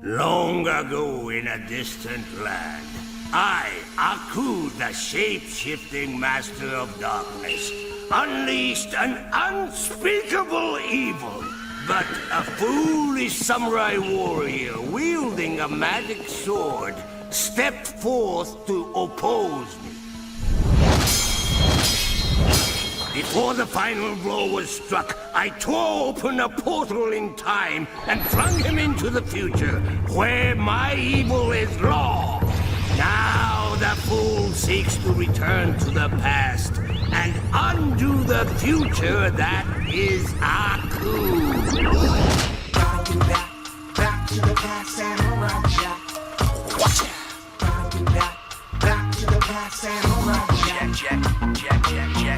Long ago in a distant land, I, Aku, the shape-shifting master of darkness, unleashed an unspeakable evil. But a foolish samurai warrior wielding a magic sword stepped forth to oppose me. Before the final blow was struck, I tore open a portal in time and flung him into the future, where my evil is law. Now the fool seeks to return to the past and undo the future that is Aku. Gotta do that, back to the past and alright, Jack. Watch it. Gotta do that, back to the past and alright, Jack. Jack.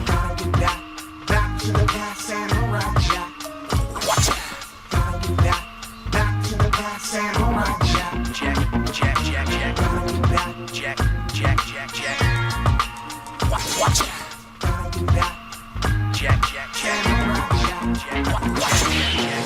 Gotta do that, back to the past and alright, Jack. Watch it. Gotta do that, back to the past and alright, Jack. Jack. Gotta do that, Jack. Watch it. gotta do that, Jack. and alright, Jack. Watch it.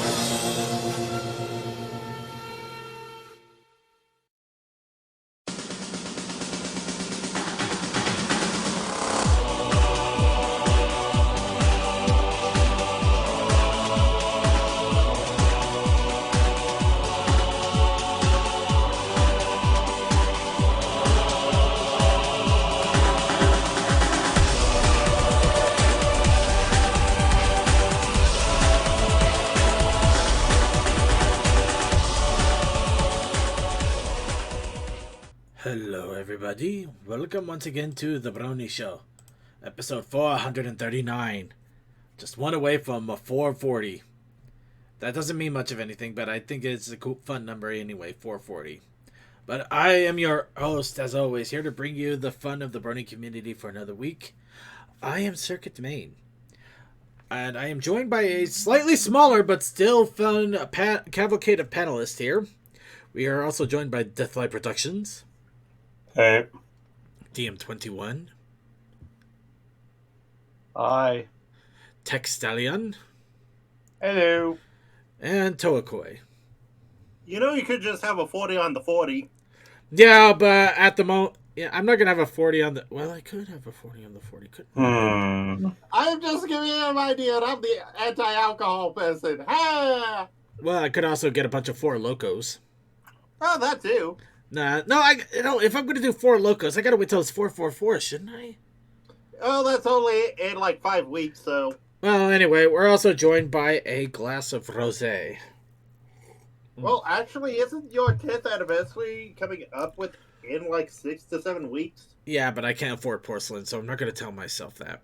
Hello everybody, welcome once again to the Brony Show, episode 439, just one away from a 440. That doesn't mean much of anything, but I think it's a cool, fun number anyway, 440. But I am your host, as always, here to bring you the fun of the Brony community for another week. I am Circuit Main, and I am joined by a slightly smaller but still fun cavalcade of panelists here. We are also joined by Deathlight Productions. Hey. DM21, Hi. Tech Stallion, Hello. and Toakoi. You know, you could just have a 40 on the 40. Yeah, but at the moment, yeah, I'm not gonna have a 40 on the. Well, I could have a 40 on the 40. Could. I'm just giving you an idea. I'm the anti-alcohol person. Ha! Well, I could also get a bunch of Four Locos. Oh, that too. No, if I'm gonna do Four Locos, I gotta wait till it's 444, shouldn't I? Oh, that's only in like 5 weeks, so. Well, anyway, we're also joined by a glass of rosé. Well, actually, isn't your 10th anniversary coming up in like 6 to 7 weeks? Yeah, but I can't afford porcelain, so I'm not gonna tell myself that.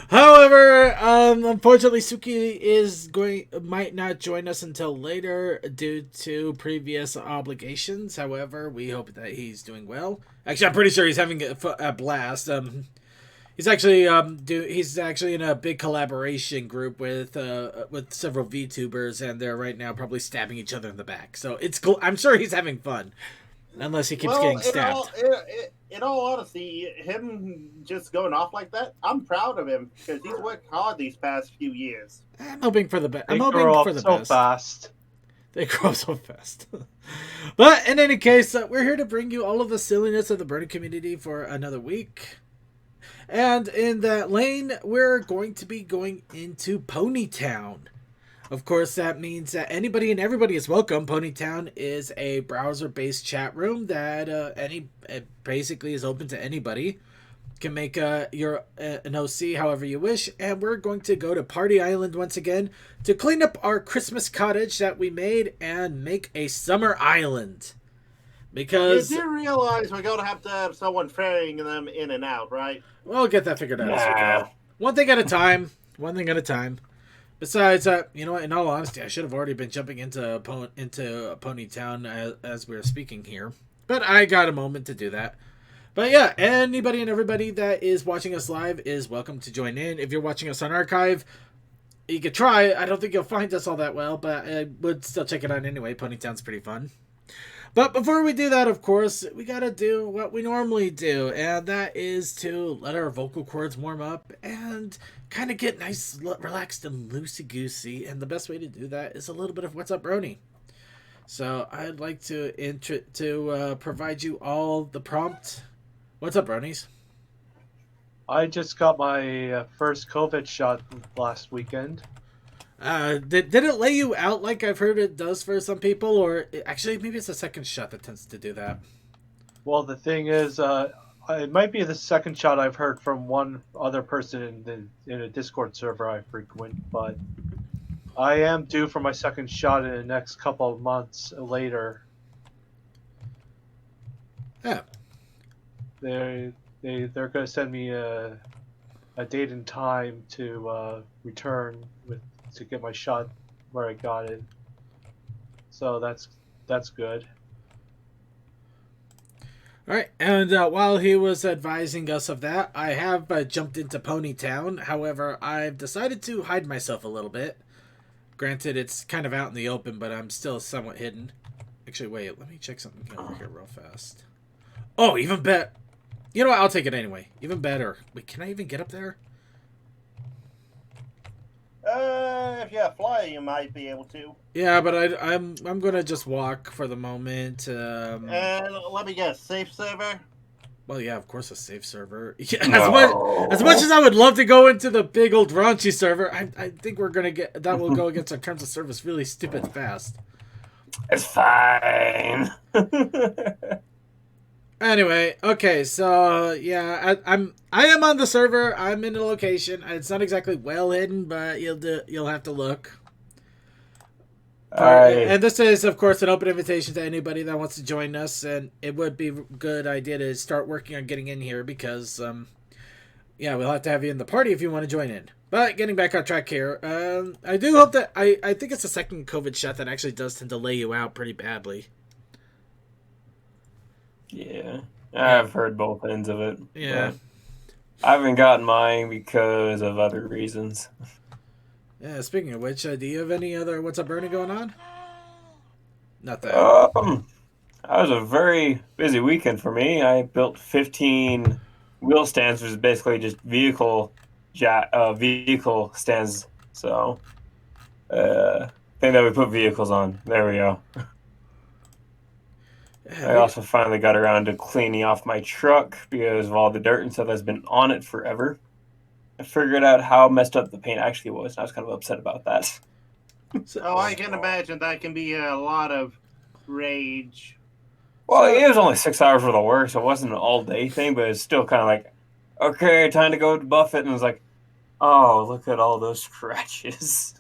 However, unfortunately, Suki might not join us until later due to previous obligations. However, we hope that he's doing well. Actually, I'm pretty sure he's having a blast. He's actually in a big collaboration group with several VTubers, and they're right now probably stabbing each other in the back. So it's cool. I'm sure he's having fun, unless he keeps getting stabbed. In all honesty, him just going off like that, I'm proud of him because he's worked hard these past few years. I'm hoping for the best. They I'm hoping grow for up the so best. fast. They grow so fast. But in any case, we're here to bring you all of the silliness of the Brony community for another week. And in that lane, we're going to be going into Ponytown. Of course, that means that anybody and everybody is welcome. Ponytown is a browser-based chat room that basically is open to anybody. Can make an OC however you wish, and we're going to go to Party Island once again to clean up our Christmas cottage that we made and make a summer island. Because You do realize we're going to have someone ferrying them in and out, right? we'll get that figured out as we Nah. go. One thing at a time. One thing at a time. Besides, you know what? In all honesty, I should have already been jumping into Ponytown as we were speaking here, but I got a moment to do that. But yeah, anybody and everybody that is watching us live is welcome to join in. If you're watching us on archive, you could try. I don't think you'll find us all that well, but I would still check it out anyway. Ponytown's pretty fun. But before we do that, of course, we gotta do what we normally do, and that is to let our vocal cords warm up and kind of get nice, relaxed, and loosey-goosey. And the best way to do that is a little bit of What's Up, Brony? So I'd like to provide you all the prompt. What's up, Bronies? I just got my first COVID shot last weekend. Did it lay you out like I've heard it does for some people, or actually maybe it's the second shot that tends to do that? Well, the thing is, it might be the second shot I've heard from one other person in a Discord server I frequent, but I am due for my second shot in the next couple of months later. Yeah. They're going to send me a date and time to return to get my shot where I got it. So that's good. All right, and while he was advising us of that, I have jumped into Ponytown. However, I've decided to hide myself a little bit. Granted, it's kind of out in the open, but I'm still somewhat hidden. Actually, wait, let me check something over here real fast. Oh, even better. You know what? I'll take it anyway. Even better. Wait, can I even get up there? If you fly, you might be able to. Yeah, but I'm gonna just walk for the moment. And let me guess, safe server. Well, yeah, of course, a safe server. Yeah, No. as much as I would love to go into the big old raunchy server, I think we're gonna get that will go against our terms of service really stupid fast. It's fine. Anyway, okay, so yeah, I am on the server. I'm in a location. It's not exactly well hidden, but you'll have to look. And this is, of course, an open invitation to anybody that wants to join us, and it would be a good idea to start working on getting in here because, yeah, we'll have to have you in the party if you want to join in. But getting back on track here, I do hope that I think it's the second COVID shot that actually does tend to lay you out pretty badly. Yeah, I've heard both ends of it. Yeah. I haven't gotten mine because of other reasons. Yeah, speaking of which, do you have any other What's Up Bernie going on? Nothing. That was a very busy weekend for me. I built 15 wheel stands, which is basically just vehicle stands. So, thing that we put vehicles on. There we go. I also finally got around to cleaning off my truck because of all the dirt and stuff that's been on it forever. I figured out how messed up the paint actually was, and I was kind of upset about that. Oh, I can imagine that can be a lot of rage. Well, it was only 6 hours worth of work, so it wasn't an all-day thing, but it's still kind of like, okay, time to go to buff it, and it was like, oh, look at all those scratches.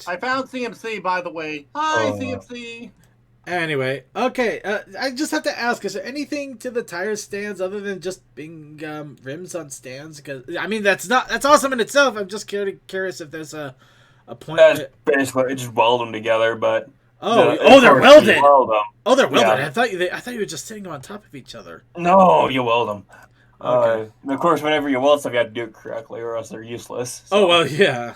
I found CMC, by the way. Hi, CMC. Anyway, okay, I just have to ask, is there anything to the tire stands other than just being rims on stands? Because I mean, that's awesome in itself. I'm just curious if there's a point. That's basically, it just weld them together, but... they're welded! Oh, they're welded. Yeah. I thought you were just sitting them on top of each other. No, you weld them. Okay. And of course, whenever you weld stuff, you have to do it correctly, or else they're useless. So. Oh, well, yeah.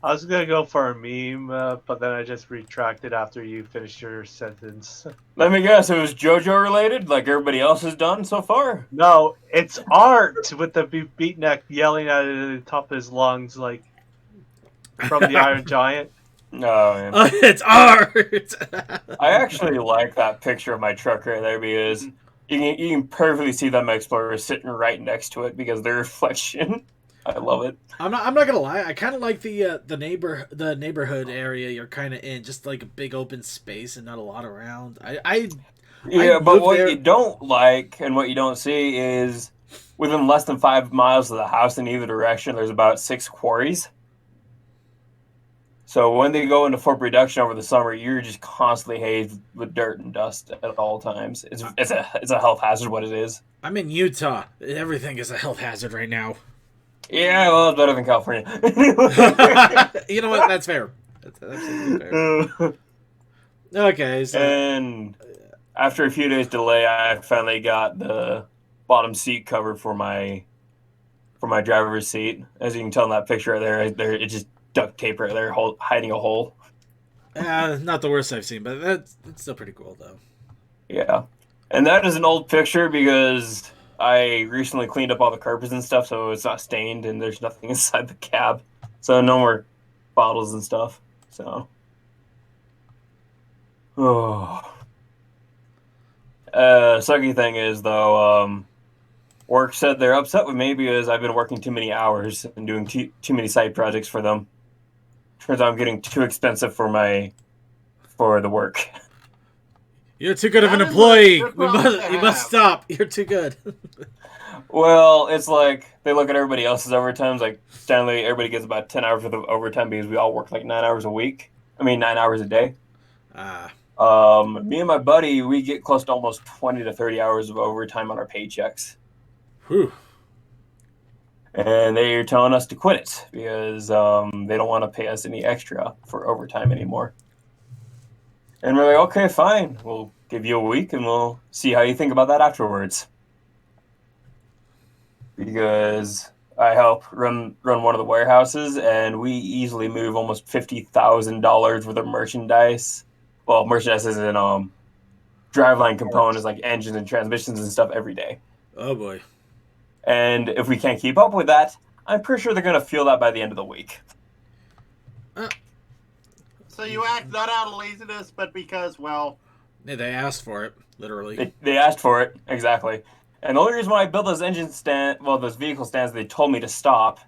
I was gonna go for a meme, but then I just retracted after you finished your sentence. Let me guess, it was JoJo related, like everybody else has done so far? No, it's Art with the beatnik yelling at it at the top of his lungs, like from the Iron Giant. Oh, man. It's art! I actually like that picture of my truck right there because you can perfectly see that my Explorer is sitting right next to it because of the reflection. I love it. I'm not gonna lie. I kind of like the neighborhood area you're kind of in, just like a big open space and not a lot around. But what you don't like and what you don't see is within less than 5 miles of the house in either direction, there's about 6 quarries. So when they go into full production over the summer, you're just constantly hazed with dirt and dust at all times. It's a health hazard. What it is. I'm in Utah. Everything is a health hazard right now. Yeah, well, it's better than California. You know what? That's fair. That's absolutely fair. Okay, so... And after a few days delay, I finally got the bottom seat cover for my driver's seat. As you can tell in that picture right there, it just duct tape right there, hiding a hole. Not the worst I've seen, but that's still pretty cool, though. Yeah. And that is an old picture because I recently cleaned up all the carpets and stuff, so it's not stained and there's nothing inside the cab. So no more bottles and stuff. So Oh. Sucky thing is though, work said they're upset with me because I've been working too many hours and doing too many side projects for them. Turns out I'm getting too expensive for the work. You're too good of an That is a employee. good problem to You must have. stop. You're too good. Well, it's like they look at everybody else's overtimes. Like generally, everybody gets about 10 hours worth of overtime because we all work like 9 hours a week. I mean, 9 hours a day. Ah, Me and my buddy, we get close to almost 20 to 30 hours of overtime on our paychecks. whew. And they're telling us to quit it because they don't want to pay us any extra for overtime anymore. And we're like, okay, fine. We'll give you a week and we'll see how you think about that afterwards. Because I help run one of the warehouses, and we easily move almost $50,000 worth of merchandise. Well, merchandise is in driveline components like engines and transmissions and stuff every day. Oh boy. And if we can't keep up with that, I'm pretty sure they're going to feel that by the end of the week. So you act not out of laziness, but because, well, They asked for it, literally. They asked for it, exactly. And the only reason why I built those those vehicle stands, they told me to stop.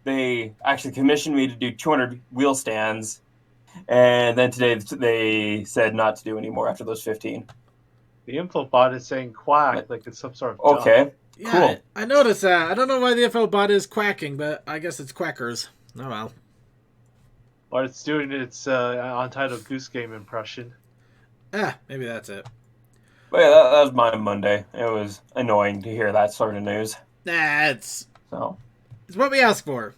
They actually commissioned me to do 200 wheel stands, and then today they said not to do anymore after those 15. The info bot is saying quack like it's some sort of duck. Okay, Yeah, cool. I noticed that. I don't know why the FL bot is quacking, but I guess it's quackers. Oh well. Or it's doing its Untitled Goose Game impression. Maybe that's it. But yeah, that was my Monday. It was annoying to hear that sort of news. Nah, it's So what we asked for.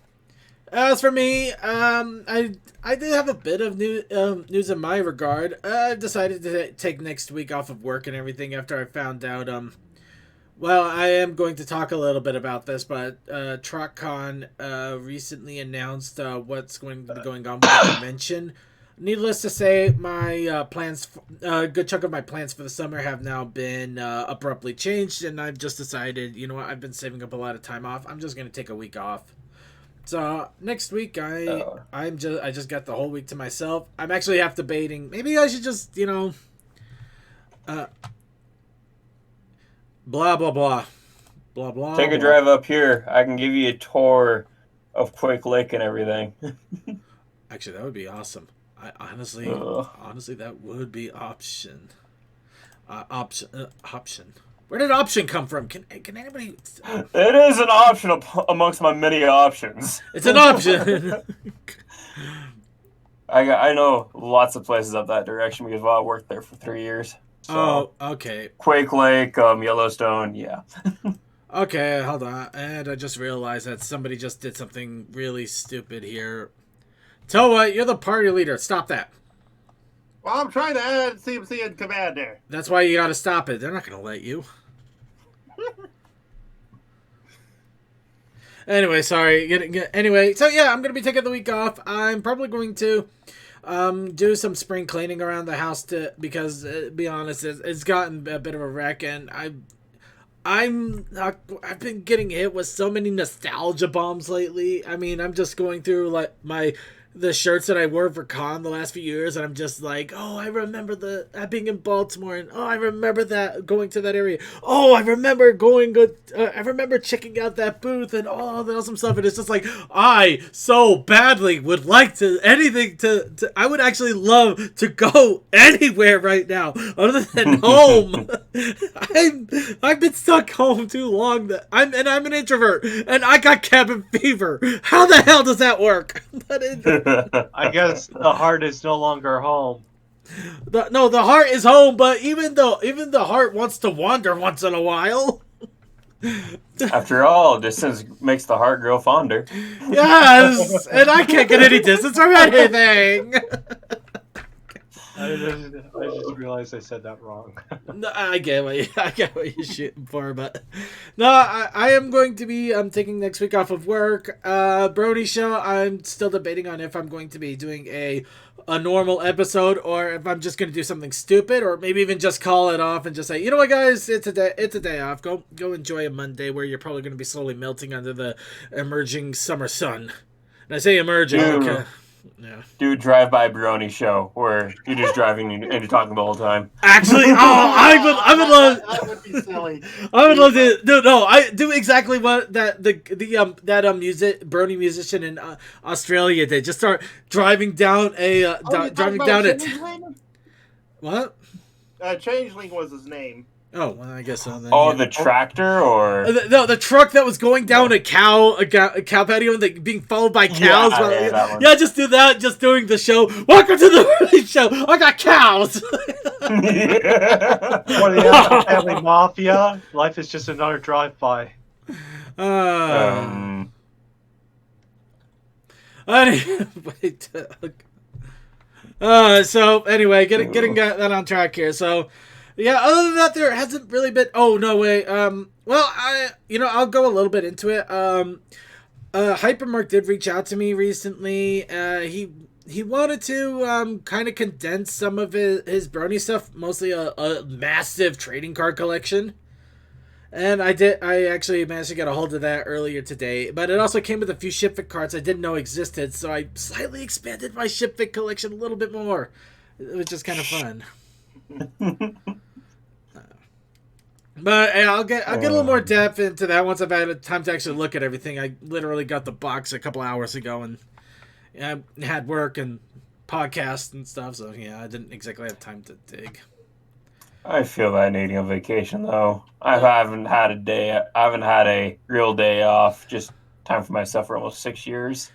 As for me, I did have a bit of news in my regard. I've decided to take next week off of work and everything after I found out. Well, I am going to talk a little bit about this, but TruckCon recently announced what's going to be going on with the convention. Needless to say, my plans, a good chunk of my plans for the summer have now been abruptly changed, and I've just decided, you know what, I've been saving up a lot of time off. I'm just going to take a week off. So next week, I just got the whole week to myself. I'm actually half debating maybe I should just blah blah blah, blah blah. take a drive up here. I can give you a tour of Quake Lake and everything. Actually, that would be awesome. I honestly, that would be option. Option. Where did option come from? Can anybody? It is an option amongst my many options. It's an option. I know lots of places up that direction because I worked there for 3 years. So, Oh, okay. Quake Lake, Yellowstone, yeah. Okay, hold on. And I just realized that somebody just did something really stupid here. Tell what, you're the party leader. Stop that. well, I'm trying to add CMC and Commander. That's why you gotta stop it. They're not gonna let you. Anyway, sorry. Anyway, so yeah, I'm gonna be taking the week off. I'm probably going to do some spring cleaning around the house because, be honest, it's gotten a bit of a wreck, and I've been getting hit with so many nostalgia bombs lately. I mean, I'm just going through like the shirts that I wore for con the last few years, and I'm just like, oh, I remember being in Baltimore, and oh, I remember that going to that area. Oh, I remember I remember checking out that booth and all the awesome stuff. And it's just like, I so badly would like to I would actually love to go anywhere right now other than home. I've been stuck home too long. I'm an introvert, and I got cabin fever. How the hell does that work? I guess the heart is no longer home. The heart is home, but even the heart wants to wander once in a while. After all, distance makes the heart grow fonder. Yes, and I can't get any distance from anything. I just realized I said that wrong. No, I get what you're shooting for, but no, I am going to be taking next week off of work. Brony show, I'm still debating on if I'm going to be doing a normal episode or if I'm just going to do something stupid, or maybe even just call it off and just say, you know what, guys, it's a day off. Go enjoy a Monday where you're probably going to be slowly melting under the emerging summer sun. And I say emerging. Yeah. Do a drive-by Brony show where you're just driving and you're talking the whole time. Actually, I would love. That would be silly. I would love to. No, I do exactly what that Brony musician in Australia did. Just start driving down a driving down a. What? Changeling was his name. Oh, well, I guess so. Then, Oh, yeah. the tractor or No, the truck that was going down a cow patio and being followed by cows. Yeah, that one. Yeah, just do that. Just doing the show. Welcome to the Brony show. I got cows. Or the Apple Family Mafia. Life is just another drive-by. Wait. So anyway, getting that on track here. So, yeah. Other than that, there hasn't really been. Oh no way. Well, I'll go a little bit into it. Hypermark did reach out to me recently. He wanted to kind of condense some of his Brony stuff, mostly a massive trading card collection. And I actually managed to get a hold of that earlier today. But it also came with a few Shipfit cards I didn't know existed, so I slightly expanded my Shipfit collection a little bit more, which is kind of fun. But I'll get a little more depth into that once I've had time to actually look at everything. I literally got the box a couple hours ago, and I had work and podcasts and stuff, so yeah, I didn't exactly have time to dig. I feel like needing a vacation though. I haven't had a real day off. Just time for myself for almost 6 years.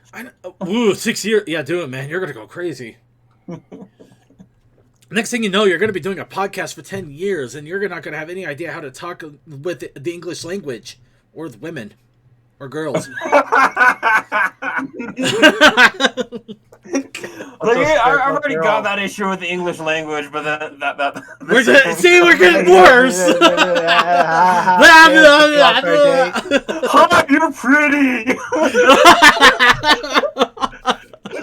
Ooh, 6 years. Yeah, do it, man. You're gonna go crazy. Next thing you know, you're gonna be doing a podcast for 10 years, and you're not gonna have any idea how to talk with the English language or with women or girls. I've already got that issue with the English language, but we're getting worse. Hi, you're pretty.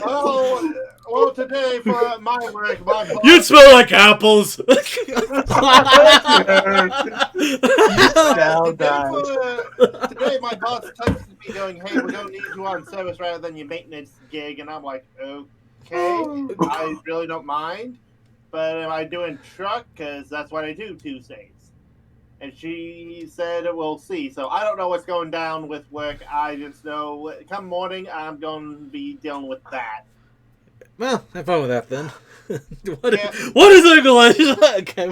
Oh, well, today for my work, you smell like apples. Today my boss texted me going, "Hey, we're gonna need you on service rather than your maintenance gig," and I'm like, "Okay, I really don't mind, but am I doing truck? Because that's what I do Tuesdays." And she said, "We'll see." So I don't know what's going down with work. I just know come morning I'm going to be dealing with that. Well, have fun with that then. What is English? Okay,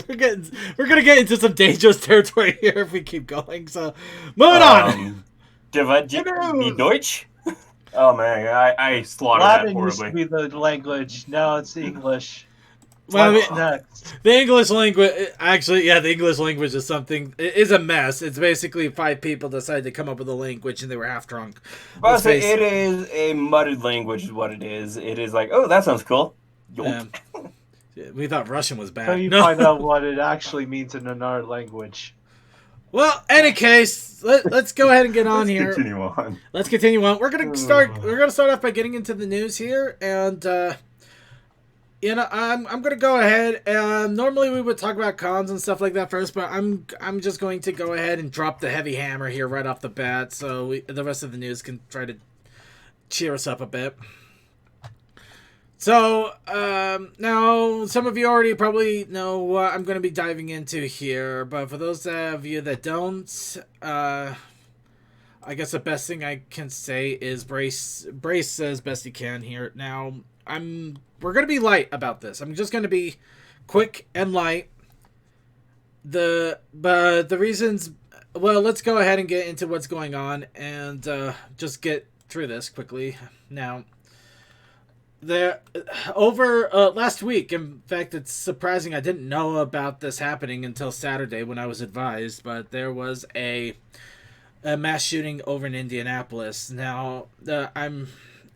we're gonna get into some dangerous territory here if we keep going. So, moving on. Die Deutsch? Oh man, I slaughtered Latin that horribly. used to be the language. Now it's English. Well, What's next? The English language, actually, yeah, the English language is something. It is a mess. It's basically 5 people decided to come up with a language, and they were half drunk. It is a muddled language, is what it is. It is like, oh, that sounds cool. We thought Russian was bad. So you find out what it actually means in another language. Well, any case, let's go ahead and get on here. Let's continue on. We're gonna start off by getting into the news here, and I'm gonna go ahead. Normally we would talk about cons and stuff like that first, but I'm just going to go ahead and drop the heavy hammer here right off the bat, so the rest of the news can try to cheer us up a bit. So, now, some of you already probably know what I'm going to be diving into here, but for those of you that don't, I guess the best thing I can say is brace as best you can here. Now, we're going to be light about this. I'm just going to be quick and light. But the reasons, well, let's go ahead and get into what's going on and just get through this quickly. Now, last week, in fact, it's surprising I didn't know about this happening until Saturday when I was advised, but there was a mass shooting over in Indianapolis. Now, I'm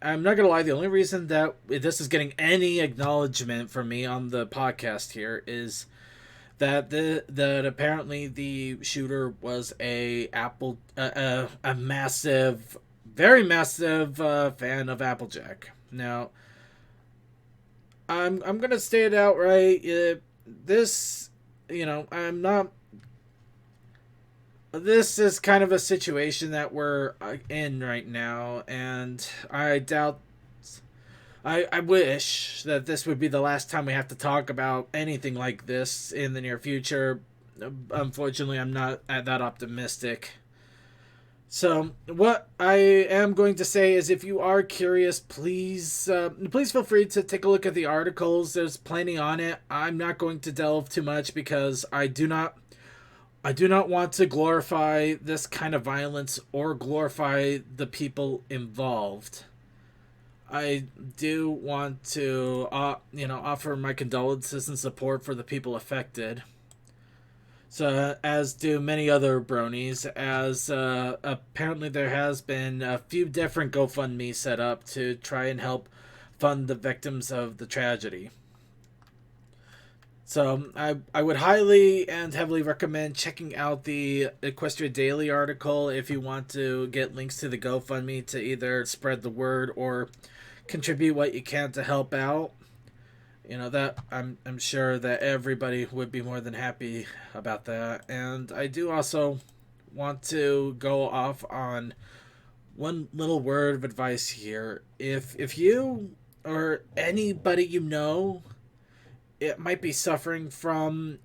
not gonna lie, the only reason that this is getting any acknowledgement from me on the podcast here is that that apparently the shooter was a massive, very massive fan of Applejack. Now, I'm gonna state it outright. This is kind of a situation that we're in right now, and I doubt I wish that this would be the last time we have to talk about anything like this in the near future. Unfortunately, I'm not that optimistic. So, what I am going to say is, if you are curious, please feel free to take a look at the articles. There's plenty on it. I'm not going to delve too much because I do not want to glorify this kind of violence or glorify the people involved. I do want to, offer my condolences and support for the people affected. So, as do many other bronies, as apparently there has been a few different GoFundMe set up to try and help fund the victims of the tragedy. So, I would highly and heavily recommend checking out the Equestria Daily article if you want to get links to the GoFundMe to either spread the word or contribute what you can to help out. That I'm sure that everybody would be more than happy about that. And I do also want to go off on one little word of advice here. If you or anybody it might be suffering from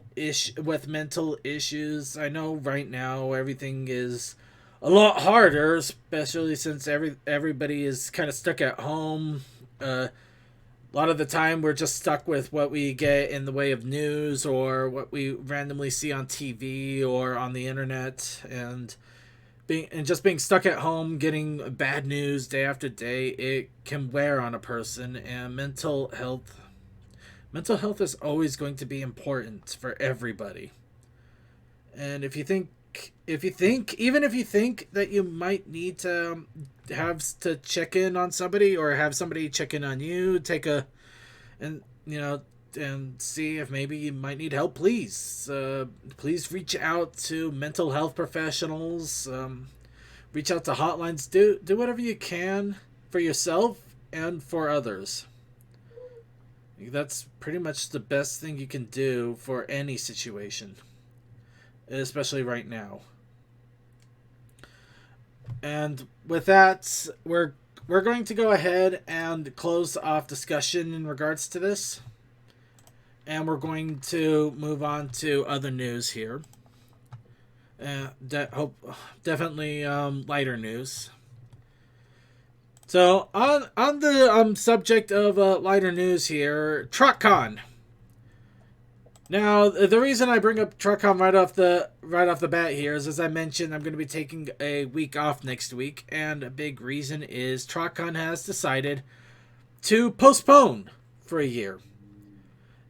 with mental issues. I know right now everything is a lot harder, especially since everybody is kind of stuck at home. A lot of the time we're just stuck with what we get in the way of news or what we randomly see on TV or on the internet, and just being stuck at home getting bad news day after day, it can wear on a person. And mental health is always going to be important for everybody. And if you think that you might need to have to check in on somebody or have somebody check in on you, and see if maybe you might need help, please reach out to mental health professionals, reach out to hotlines, do whatever you can for yourself and for others. That's pretty much the best thing you can do for any situation, especially right now. And with that, we're going to go ahead and close off discussion in regards to this. And we're going to move on to other news here. Definitely lighter news. So on the subject of lighter news here, TruckCon. Now, the reason I bring up TruckCon right off the bat here is, as I mentioned, I'm going to be taking a week off next week, and a big reason is TruckCon has decided to postpone for a year.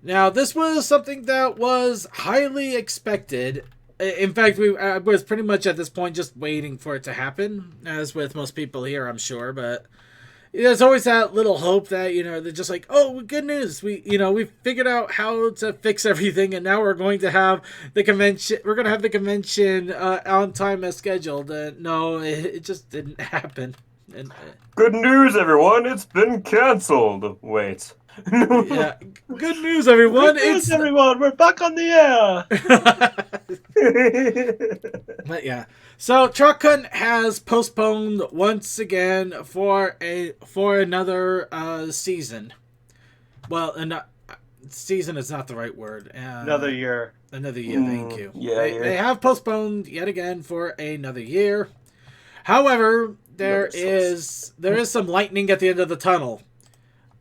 Now, this was something that was highly expected. In fact, I was pretty much at this point just waiting for it to happen, as with most people here, I'm sure. But there's always that little hope that, they're just like, oh, good news. We figured out how to fix everything, and now we're going to have the convention. We're going to have the convention on time as scheduled. No, it just didn't happen. And Good news, everyone! It's been canceled. Wait. Yeah, good news, everyone. Good news, everyone. We're back on the air. But yeah, so TruckCon has postponed once again for another season. Well, season is not the right word. another year. Another year. Thank you. Yeah, they have postponed yet again for another year. However, there is some lightning at the end of the tunnel.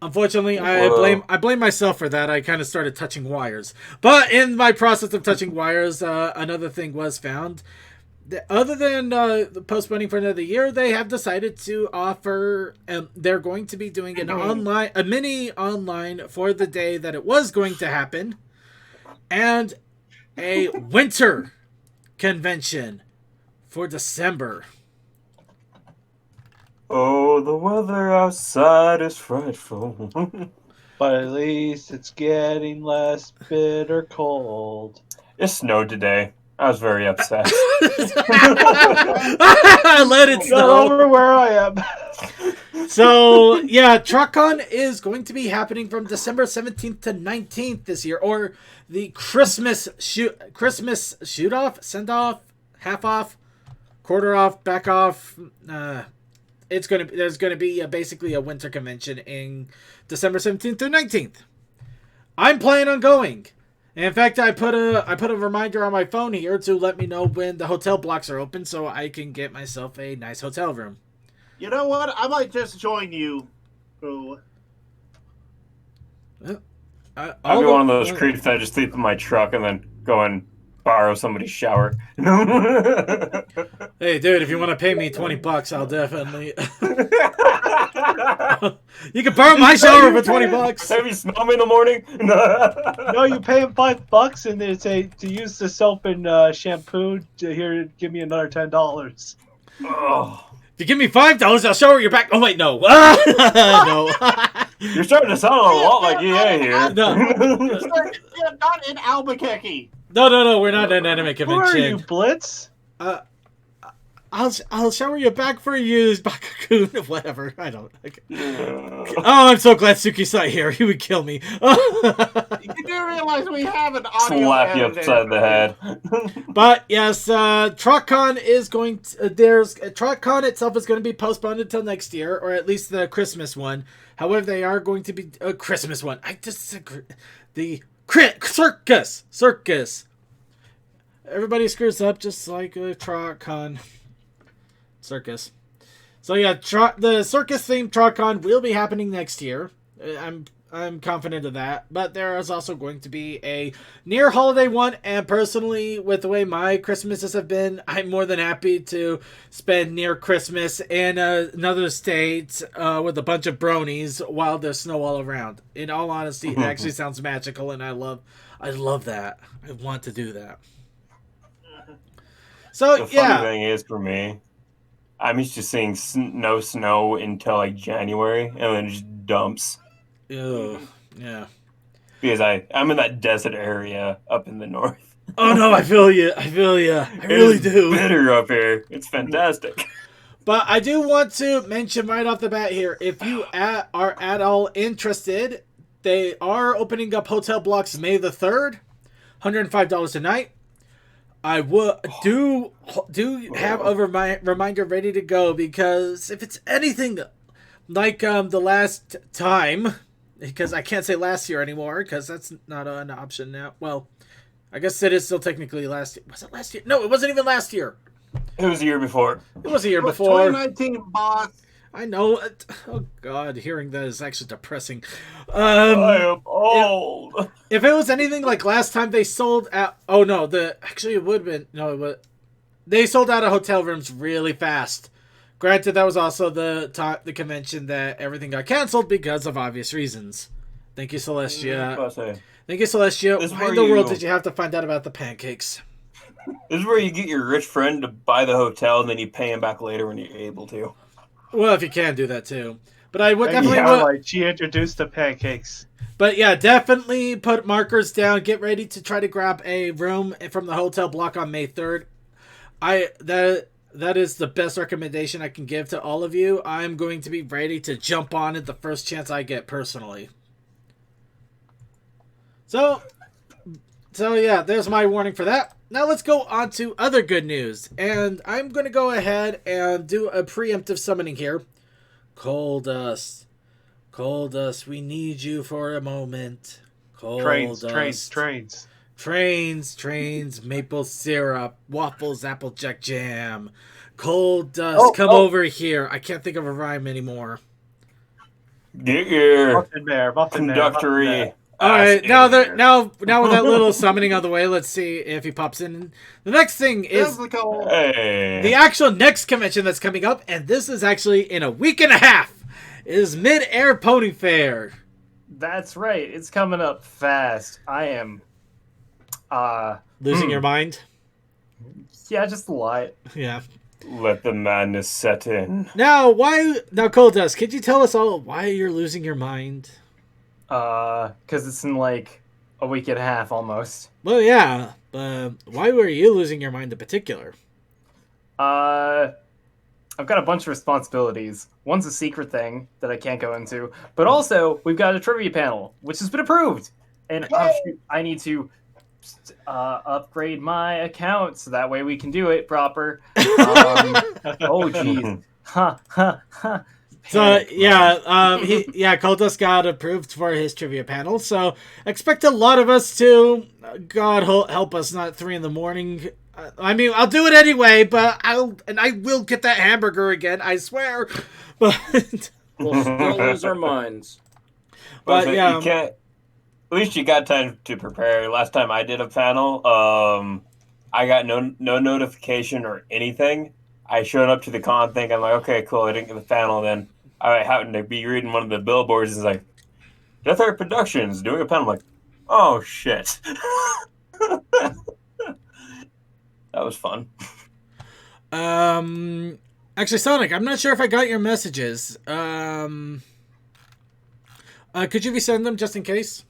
Unfortunately, I blame myself for that. I kind of started touching wires. But in my process of touching wires, another thing was found. Other than the postponing for another year, they have decided to offer. They're going to be doing a mini online for the day that it was going to happen, and a winter convention for December. Oh, the weather outside is frightful. But at least it's getting less bitter cold. It snowed today. I was very upset. I let it snow over where I am. So, yeah, TruckCon is going to be happening from December 17th to 19th this year, or the Christmas shoot-off, send-off, half-off, quarter-off, back-off, there's gonna be basically a winter convention in December 17th through 19th. I'm planning on going. In fact, I put a reminder on my phone here to let me know when the hotel blocks are open, so I can get myself a nice hotel room. You know what? I might just join you. Ooh. I'll be one of those creeps that just sleep in my truck and then go and borrow somebody's shower. Hey, dude, if you want to pay me $20, I'll definitely. You can borrow my shower for $20. Have you smell me in the morning? No, you pay him $5 and they say to use the soap and shampoo. Here, give me another $10. Oh. If you give me $5, I'll shower your back. Oh wait, no, no. You're starting to sound a lot like EA here. No. You're not in Albuquerque. No, we're not an anime Who are you, convention. Blitz? I'll shower your back for you, Bakakun, whatever. I don't. Oh, I'm so glad Suki's not here. He would kill me. You do realize we have an audio Slap you editor. upside the head. But yes, TruckCon is going to, TruckCon itself is going to be postponed until next year, or at least the Christmas one. However, they are going to be a Christmas one. I disagree. The circus. Everybody screws up just like a TruckCon. Circus. So yeah, the circus themed TruckCon will be happening next year. I'm confident of that. But there is also going to be a near holiday one, and personally, with the way my Christmases have been, I'm more than happy to spend near Christmas in another state with a bunch of bronies while there's snow all around. In all honesty, it actually sounds magical, and I love that. I want to do that. So The funny thing is, for me, I'm used to seeing no snow until like January, and then it just dumps. Ew. Yeah. Because I'm in that desert area up in the north. Oh no, I feel you. I really It's do. bitter up here. It's fantastic. But I do want to mention right off the bat here, if you are at all interested, they are opening up hotel blocks May the 3rd, $105 a night. I do have a reminder ready to go, because if it's anything like the last time, because I can't say last year anymore because that's not an option now. Well, I guess it is still technically last year. Was it last year? No, it wasn't even last year. It was a year before. It was a year before. 2019, boss. I know. Oh God, hearing that is actually depressing. I am old. If it was anything like last time, they sold out. Oh no, actually it would have been they sold out of hotel rooms really fast. Granted, that was also the convention that everything got canceled because of obvious reasons. Thank you, Celestia. Thank you, Celestia. Why in the world did you have to find out about the pancakes? This is where you get your rich friend to buy the hotel, and then you pay him back later when you're able to. Well, if you can do that too. But I would definitely. Like she introduced the pancakes. But yeah, definitely put markers down. Get ready to try to grab a room from the hotel block on May 3rd. That is the best recommendation I can give to all of you. I'm going to be ready to jump on it the first chance I get personally. So yeah, there's my warning for that. Now let's go on to other good news. And I'm going to go ahead and do a preemptive summoning here. Coal Dust, we need you for a moment. Trains, maple syrup, waffles, applejack jam. Coal Dust, come over here. I can't think of a rhyme anymore. Get your Muffin Bear. conductory. All right, now with that little summoning out of the way, let's see if he pops in. The next thing is the actual next convention that's coming up, and this is actually in a week and a half, is Mid-Air Pony Fair. That's right. It's coming up fast. I am Losing your mind? Yeah, just a lot. Yeah. Let the madness set in. Now, Cold Dust, could you tell us all why you're losing your mind? Because it's in like a week and a half almost. Well, yeah. Why were you losing your mind in particular? I've got a bunch of responsibilities. One's a secret thing that I can't go into, but also we've got a trivia panel, which has been approved, and I need to upgrade my account so that way we can do it proper. Oh, jeez. Ha ha ha. So Coldust got approved for his trivia panel. So expect a lot of us to, God help us, not 3 a.m. I mean, I'll do it anyway, but I will get that hamburger again. I swear. But We'll still lose our minds. But So yeah, you can't. At least you got time to prepare. Last time I did a panel, I got no notification or anything. I showed up to the con thing. I'm like, okay, cool. I didn't get the panel. Then I happened to be reading one of the billboards. It's like, Death Art Productions doing a panel. I'm like, oh shit. That was fun. Actually, Sonic, I'm not sure if I got your messages. Could you resend them just in case?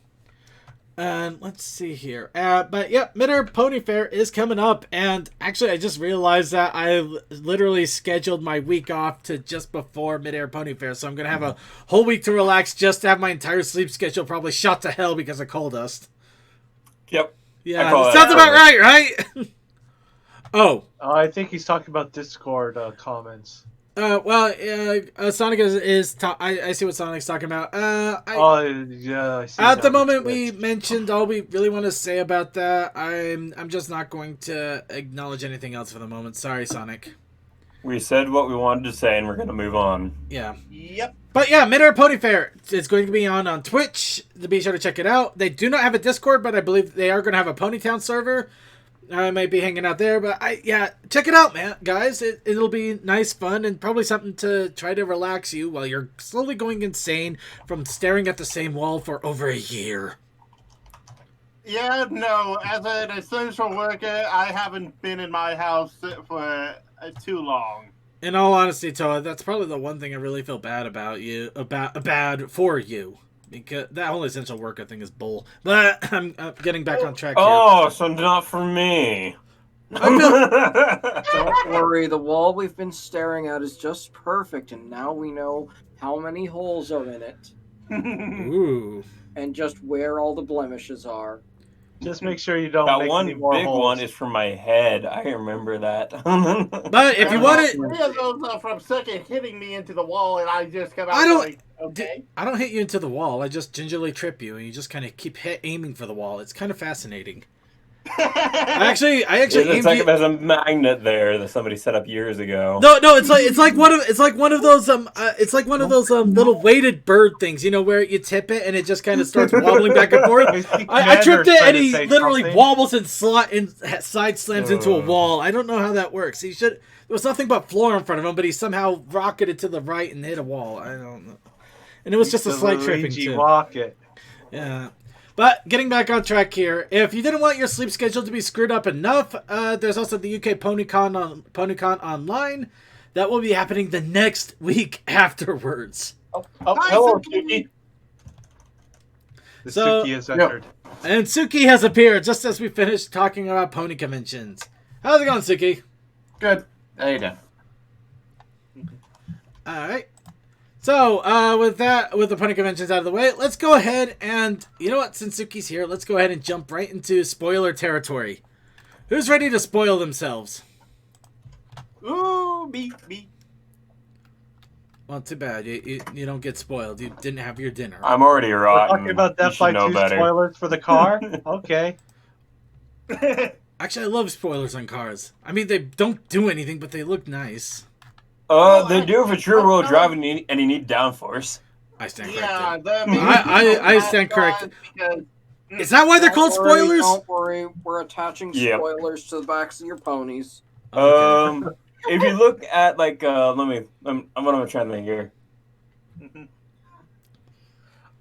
Let's see here. But yeah, Midair Pony Fair is coming up, and actually I just realized that I literally scheduled my week off to just before Midair Pony Fair, so I'm gonna have a whole week to relax, just to have my entire sleep schedule probably shot to hell because of coal dust. Yep. Yeah, sounds about right? Oh. I think he's talking about Discord comments. Sonic is I see what Sonic's talking about. Yeah, I see. At the moment, we mentioned all we really want to say about that. I'm just not going to acknowledge anything else for the moment. Sorry, Sonic. We said what we wanted to say, and we're gonna move on. Yeah. Yep. But yeah, Midair Pony Fair. It's going to be on Twitch. Be sure to check it out. They do not have a Discord, but I believe they are going to have a Ponytown server. I might be hanging out there, but check it out, man, guys. It'll be nice fun and probably something to try to relax you while you're slowly going insane from staring at the same wall for over a year. Yeah, no. As an essential worker, I haven't been in my house for too long. In all honesty, Toa, that's probably the one thing I really feel bad about you, bad for you. Because that whole essential worker thing is bull. But I'm getting back on track here. Oh, so not for me. Don't worry, the wall we've been staring at is just perfect, and now we know how many holes are in it. Ooh. And just where all the blemishes are. Just make sure you don't That make one any more big holes. one is for my head. I remember that. But if you want it, 3 of those are from Circuit hitting me into the wall, and I just come out I don't- like, okay. I don't hit you into the wall. I just gingerly trip you, and you just kind of keep aiming for the wall. It's kind of fascinating. I actually It's aimed like you. there's a magnet there that somebody set up years ago. No, it's like one of those little weighted bird things, where you tip it and it just kind of starts wobbling back and forth. I tripped it and he literally wobbles and side slams into a wall. I don't know how that works. There was nothing but floor in front of him, but he somehow rocketed to the right and hit a wall. I don't know. And it was just a slight tripping too. Rocket. Yeah. But getting back on track here, if you didn't want your sleep schedule to be screwed up enough, there's also the UK PonyCon online. That will be happening the next week afterwards. Hello, Suki. The So- Suki has entered. And Suki has appeared just as we finished talking about pony conventions. How's it going, Suki? Good. How you doing? All right. So, with the pony conventions out of the way, let's go ahead and, you know what, since Suki's here, let's go ahead and jump right into spoiler territory. Who's ready to spoil themselves? Ooh, me. Well, too bad. You don't get spoiled. You didn't have your dinner. I'm already We're rotten. talking about You Death should by know 2 better. spoilers for the car? Okay. Actually, I love spoilers on cars. I mean, they don't do anything, but they look nice. They do for true world driving, and you need downforce. I stand Yeah, corrected. I stand corrected. Because Is that why they're called Don't worry, spoilers? Don't worry, we're attaching Yep. spoilers to the backs of your ponies. Okay. If you look at like, I'm what am I trying to think here?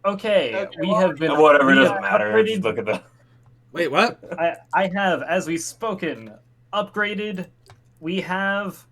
Okay, we have been. Whatever, it we doesn't have matter. upgraded- Just look at the. Wait, what? I have, as we've spoken, upgraded. We have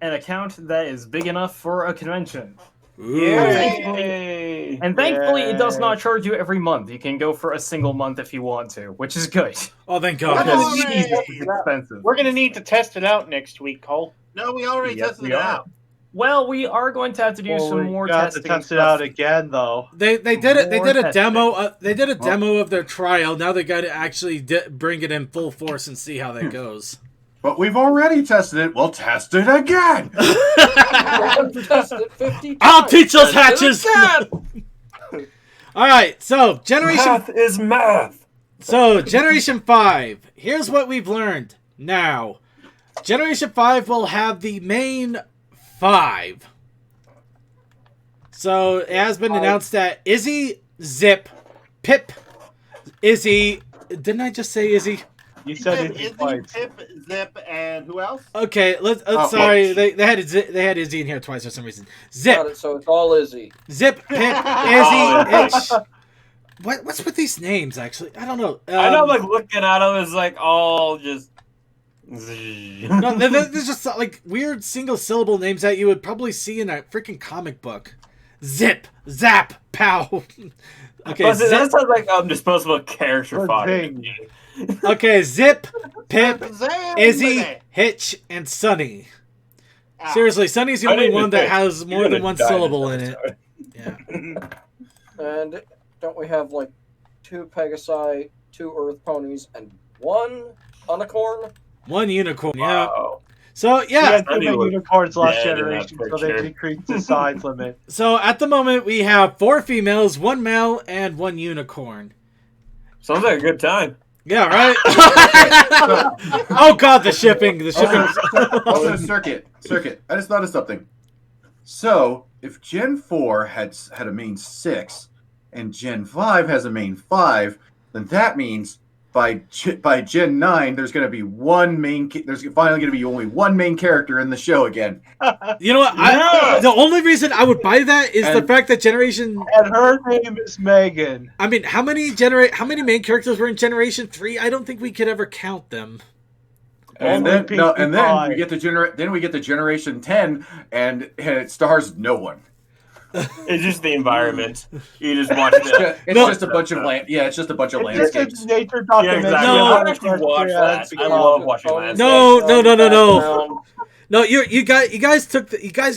an account that is big enough for a convention. Yay! And thankfully, it does Yay. not charge you every month. You can go for a single month if you want to, which is good. Oh, thank God. Because Hooray! Jesus, it's expensive. We're gonna need to test it out next week, Cole. no, we already Yep, tested we it are. out. Well, we are going to have to do some we more got testing. to test it stuff. out again, though. They did it. They More did a testing. demo. They did a demo of their trial. Now they got to actually bring it in full force and see how that goes. But we've already tested it. We'll test it again. Tested it 50 times. I'll teach those Test it hatches. again. All right, so generation. Math is math. So Generation 5. Here's what we've learned. Now, Generation 5 will have the main 5. So it has been announced that Izzy, Zip, Pip, Izzy. Didn't I just say Izzy? You said it Izzy, twice. Pip, Zip, and who else? Okay, let's. Oh, sorry, they had Izzy in here twice for some reason. Zip, Got it, so it's all Izzy. Zip, Pip, Izzy, Itch. What's with these names? Actually, I don't know. I know, like looking at them is like all just. No, there's just like weird single syllable names that you would probably see in a freaking comic book. Zip, Zap, Pow. Okay, That Zip. sounds like disposable character Or fodder. Zing. Okay, Zip, Pip, Zam, Izzy, baby. Hitch, and Sunny. Ah. Seriously, Sunny's the I only didn't one that think- has more You're than gonna one die syllable in this it. episode. Yeah. And don't we have like 2 Pegasi, 2 Earth ponies, and 1 unicorn? One unicorn. Yeah. Wow. So We yeah. had too Sunny many looked unicorns last dead in that generation, so they picture. decreased the size limit. So at the moment we have 4 females, 1 male, and 1 unicorn. Sounds like a good time. Yeah, right. Oh god, the shipping. The shipping. Also, Circuit. I just thought of something. So, if Gen 4 had a main 6, and Gen 5 has a main 5, then that means by Gen 9, there's going to be one main. There's finally going to be only one main character in the show again. You know what? Yeah. The only reason I would buy that is the And- fact that Generation. And her name is Megan. I mean, how many main characters were in Generation 3? I don't think we could ever count them. And Only then PP5. we get to Generation 10, and it stars no one. It's just the environment. You just watch it. It's No. just a bunch of land. Yeah, it's just a bunch of It's just landscapes. a nature Yeah, documentary. exactly. No. I actually watch that. I love watching landscapes. No. No, you guys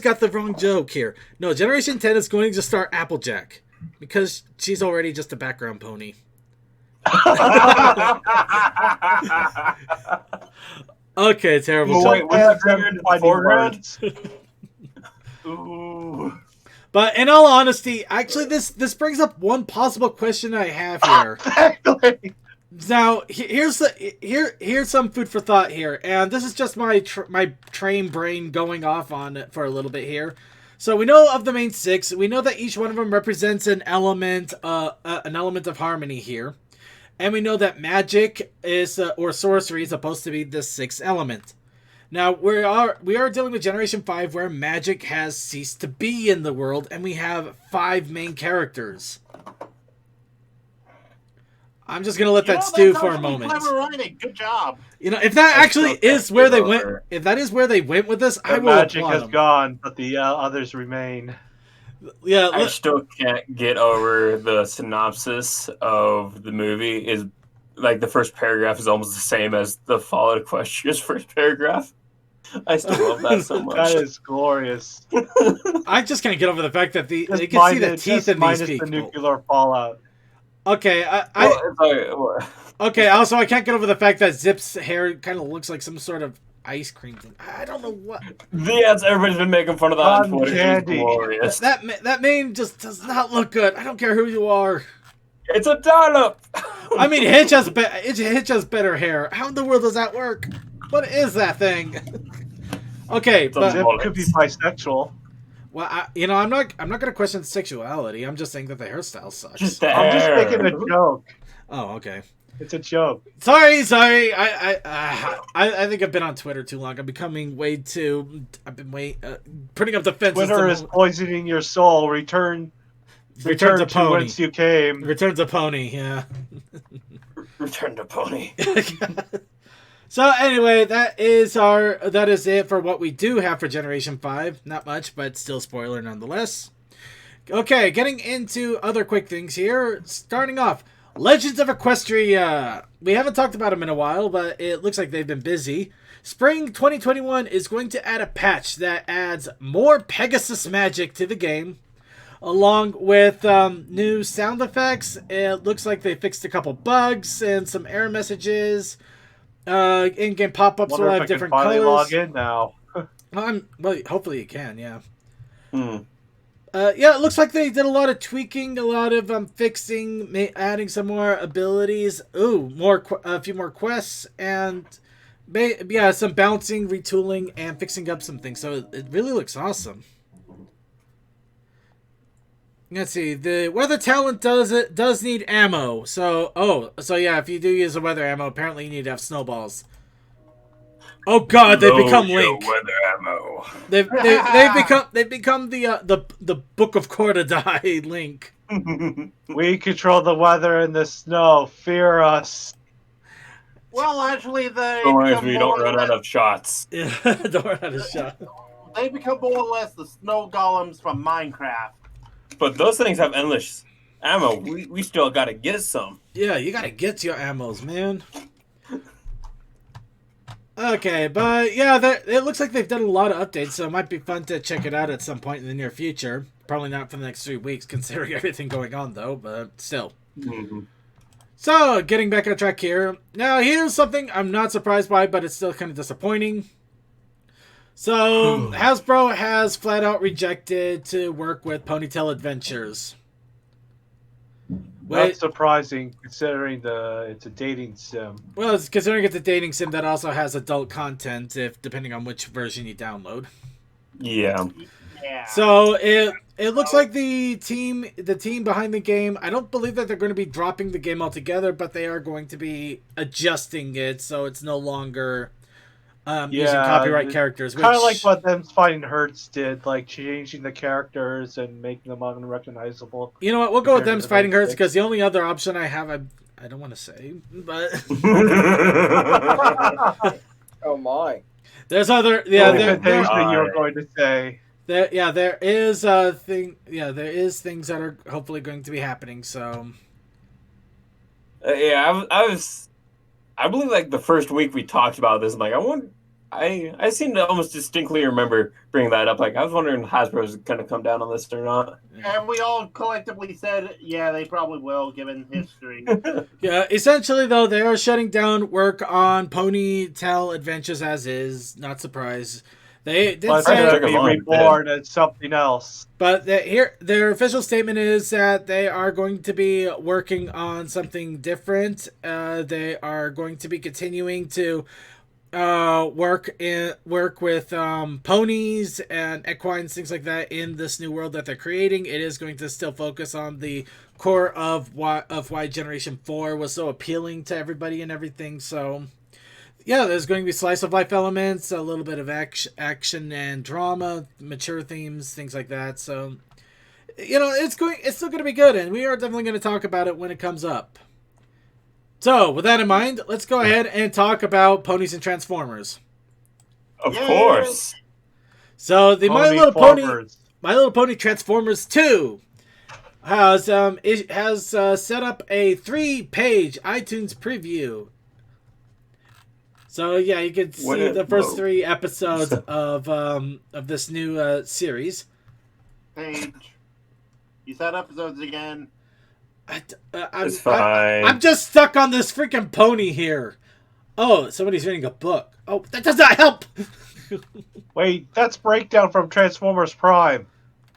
got the wrong joke here. No, Generation 10 is going to start Applejack because she's already just a background pony. Okay, terrible Oh, joke. wait, what's that triggered in the Fighting foreground? words. Ooh. But in all honesty, actually, this brings up one possible question I have here. Exactly. Now, here's some food for thought here, and this is just my train brain going off on it for a little bit here. So we know of the main 6. We know that each one of them represents an element of harmony here, and we know that magic is or sorcery is supposed to be the 6th element. Now we are dealing with Generation 5, where magic has ceased to be in the world, and we have 5 main characters. I'm just gonna let that stew for a moment. Clever writing. Good job. You know, if that I actually still is can't where get they over went, it. if that is where they went with this, I The will magic applaud has them. gone, but the others remain. Yeah, I still can't get over the synopsis of the movie. Is like the first paragraph is almost the same as the followed question's first paragraph. I still love that so much. That is glorious. I just can't get over the fact that they Just can see the minus- teeth just in these minus the people. nuclear fallout. Okay, okay. Also, I can't get over the fact that Zip's hair kind of looks like some sort of ice cream thing. I don't know what. Yes, everybody's been making fun of that on Cotton Twitter. It's candy. glorious. That mane just does not look good. I don't care who you are. It's a dollop. I mean, Hitch has better hair. How in the world does that work? What is that thing? Okay, but Zip could be bisexual. well, I'm not gonna question sexuality. I'm just saying that the hairstyle sucks. Just the I'm just hair. making a joke. Oh, okay. It's a joke. Sorry. I think I've been on Twitter too long. I'm becoming way too. I've been putting up defenses. Twitter is poisoning your soul. Return Return to to pony. whence you came. Return to pony. Yeah. Return to pony. So anyway, that is it for what we do have for Generation 5. Not much, but still spoiler nonetheless. Okay, getting into other quick things here. Starting off, Legends of Equestria. We haven't talked about them in a while, but it looks like they've been busy. Spring 2021 is going to add a patch that adds more Pegasus magic to the game, along with new sound effects. It looks like they fixed a couple bugs and some error messages. In-game pop-ups will Wonder if have I can different finally colors. log in now. Well, hopefully you can, yeah. Hmm. Yeah, it looks like they did a lot of tweaking, a lot of fixing, adding some more abilities. Ooh, a few more quests, and yeah, some bouncing, retooling, and fixing up some things. So it really looks awesome. Let's see. The weather talent does need ammo. So yeah, if you do use the weather ammo, apparently you need to have snowballs. Oh God, they've become Link. Weather ammo. They've become the Book of Cordadai Link. We control the weather and the snow. Fear us. Well, actually, they Don't worry if become we more don't or run less, out of shots. Yeah, don't run out of shot. they become more or less the snow golems from Minecraft. But those things have endless ammo. We still gotta get some. Yeah, you gotta get your ammos, man. Okay, but yeah, it looks like they've done a lot of updates, so it might be fun to check it out at some point in the near future. Probably not for the next 3 weeks, considering everything going on, though, but still. Mm-hmm. So, getting back on track here. Now, here's something I'm not surprised by, but it's still kind of disappointing. So, Hasbro has flat out rejected to work with Ponytail Adventures. That's surprising, considering it's a dating sim. Well, it's considering it's a dating sim that also has adult content, depending on which version you download. Yeah. Yeah. So it looks like the team behind the game, I don't believe that they're going to be dropping the game altogether, but they are going to be adjusting it so it's no longer using copyright characters. Kind of like what them Fighting Herds did, like changing the characters and making them unrecognizable. You know what? We'll go with them compared to the Fighting Herds basics. because the only other option I have, I don't want to say, but Oh my. there's other The only temptation you were going to say. there is things that are hopefully going to be happening. So Yeah, I believe like the first week we talked about this, I'm like, I seem to almost distinctly remember bringing that up. Like, I was wondering if Hasbro's going to come down on this or not. And we all collectively said, yeah, they probably will, given history. yeah, essentially though, they are shutting down work on Ponytail Adventures as is. Not surprised. They did But say, they're going to be reborn as something else. but their official statement is that they are going to be working on something different. They are going to be continuing to work with ponies and equines, things like that in this new world that they're creating. It is going to still focus on the core of why Generation 4 was so appealing to everybody and everything. So yeah, there's going to be slice of life elements, a little bit of action and drama, mature themes, things like that. So it's still going to be good, and we are definitely going to talk about it when it comes up. So, with that in mind, let's go ahead and talk about ponies and Transformers. Of course. So, the My Little Pony Transformers 2 has set up a 3-page iTunes preview. So, yeah, you can see the first 3 episodes of this new series. Page. You said episodes again. It's fine. I'm just stuck on this freaking pony here. Oh, somebody's reading a book. Oh, that does not help. Wait, that's Breakdown from Transformers Prime.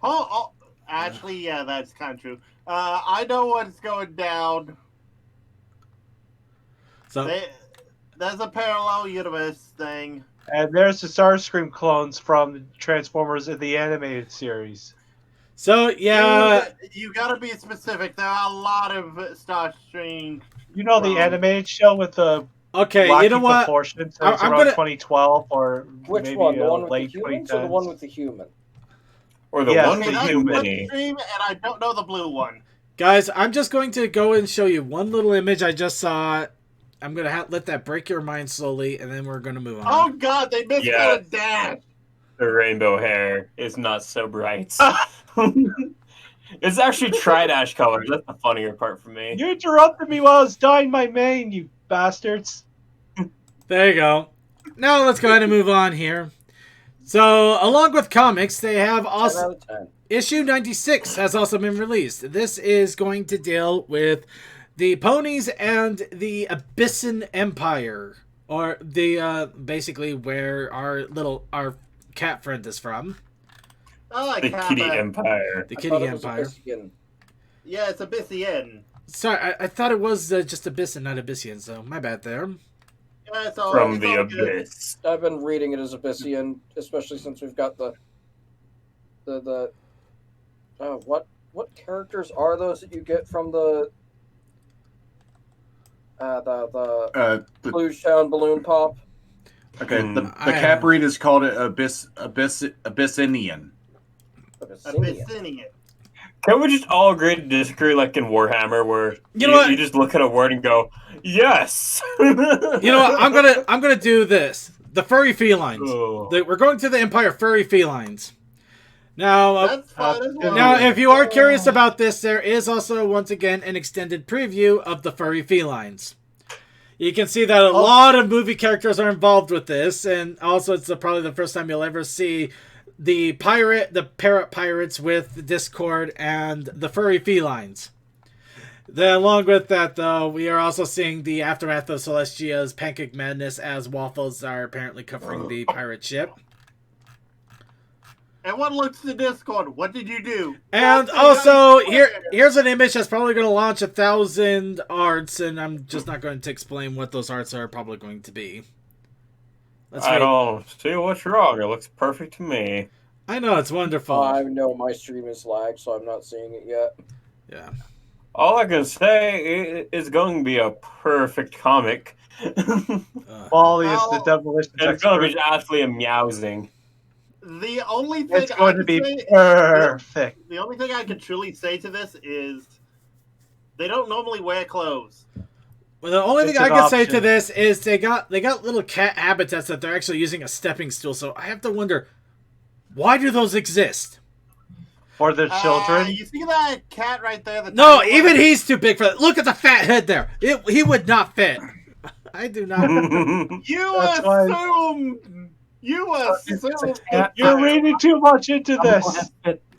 Oh, actually, yeah, that's kind of true. I know what's going down. So there's a parallel universe thing. And there's the Starscream clones from Transformers in the animated series. So, yeah. You gotta be specific. There are a lot of Starscream. You know the animated show with the you know what? proportions? It was around 2012 or Which maybe one? The one with the late humans or the 2010s. one with the human? Or the one with the human. And I don't know the blue one. Guys, I'm just going to go and show you one little image I just saw. I'm going to let that break your mind slowly, and then we're going to move on. Oh, God, they missed out Dash. The rainbow hair is not so bright. It's actually tri-dash colors. That's the funnier part for me. You interrupted me while I was dyeing my mane, you bastards. There you go. Now let's go ahead and move on here. So, along with comics, they have also... Issue 96 has also been released. This is going to deal with the ponies and the Abyssin Empire. or the basically where our cat friend is from. I like The Kitty Kappa. Empire. The I Kitty thought it was Empire. Abyssian. Yeah, it's Abyssian. Sorry, I thought it was just Abyssin, not Abyssian, so my bad there. Yeah, it's all, From it's the all good. abyss. I've been reading it as Abyssian, especially since we've got the what characters are those that you get from the The, Blues Town balloon pop? okay, the I cap have- breed is called Abyssinian. Abyssinian. Can we just all agree to disagree, like in Warhammer, where You know what? you just look at a word and go, "Yes." You know what? I'm gonna do this. The furry felines. Oh. We're going to the Empire furry felines. Now, That's fine as well. now, if you are curious about this, there is also once again an extended preview of the furry felines. You can see that a lot of movie characters are involved with this, and also it's probably the first time you'll ever see the parrot pirates with Discord and the furry felines. Then, along with that, though, we are also seeing the aftermath of Celestia's Pancake Madness as waffles are apparently covering the pirate ship. And what looks the Discord? What did you do? And Nothing, also, I swear. here's an image that's probably going to launch 1,000 arts, and I'm just not going to explain what those arts are probably going to be. I don't see what's wrong. It looks perfect to me. I know, it's wonderful. I know my stream is lagged, so I'm not seeing it yet. Yeah. All I can say is going to be a perfect comic. Wally is the demolition It's going to expert. be absolutely amusing. The only thing It's going to be say, perfect. The only thing I can truly say to this is they don't normally wear clothes. Well, the only It's thing I an can say to option. this is they got little cat habitats that they're actually using a stepping stool, so I have to wonder, why do those exist? For the children. You see that cat right there? The No, tiny even one? he's too big for that. Look at the fat head there. He would not fit. I do not. You That's why- assume. You assume. You're reading too much into this.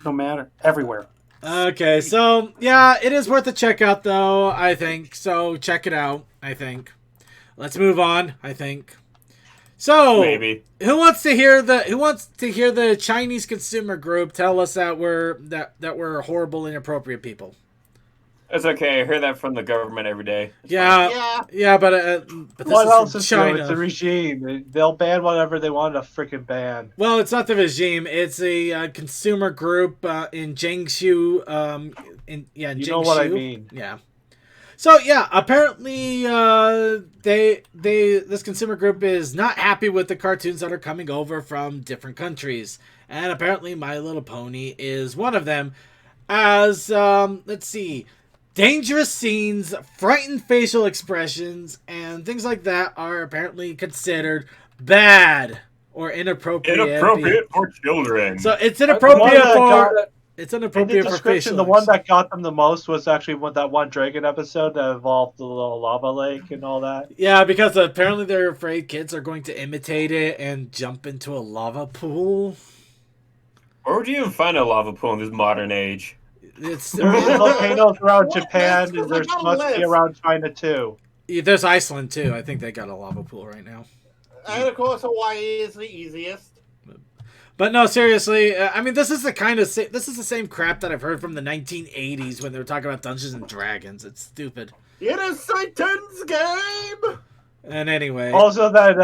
No matter. Everywhere. Okay, so yeah, it is worth a check out though, I think. So check it out, I think. Let's move on, I think. So Maybe. who wants to hear the Chinese consumer group tell us that we're horrible, inappropriate people? It's okay. I hear that from the government every day. Yeah, but this What is else from is new? China. It's a regime. They'll ban whatever they want to freaking ban. Well, it's not the regime. It's a consumer group in Jiangsu. In You know what I Jiangsu. mean. Yeah. So yeah, apparently this consumer group is not happy with the cartoons that are coming over from different countries, and apparently My Little Pony is one of them. As let's see. Dangerous scenes, frightened facial expressions, and things like that are apparently considered bad or inappropriate. Inappropriate for children. So it's inappropriate for it's In the inappropriate for description, facial. the one that got them the most was actually that one Dragon episode that involved the little lava lake and all that. Yeah, because apparently they're afraid kids are going to imitate it and jump into a lava pool. Where would you even find a lava pool in this modern age? It's There's volcanoes around Japan, Because and I there's got a must be list. around China too. there's Iceland too. I think they got a lava pool right now. And of course, Hawaii is the easiest. But no, seriously, I mean, this is the same crap that I've heard from the 1980s when they were talking about Dungeons and Dragons. It's stupid. It is Satan's game. And anyway, Also, that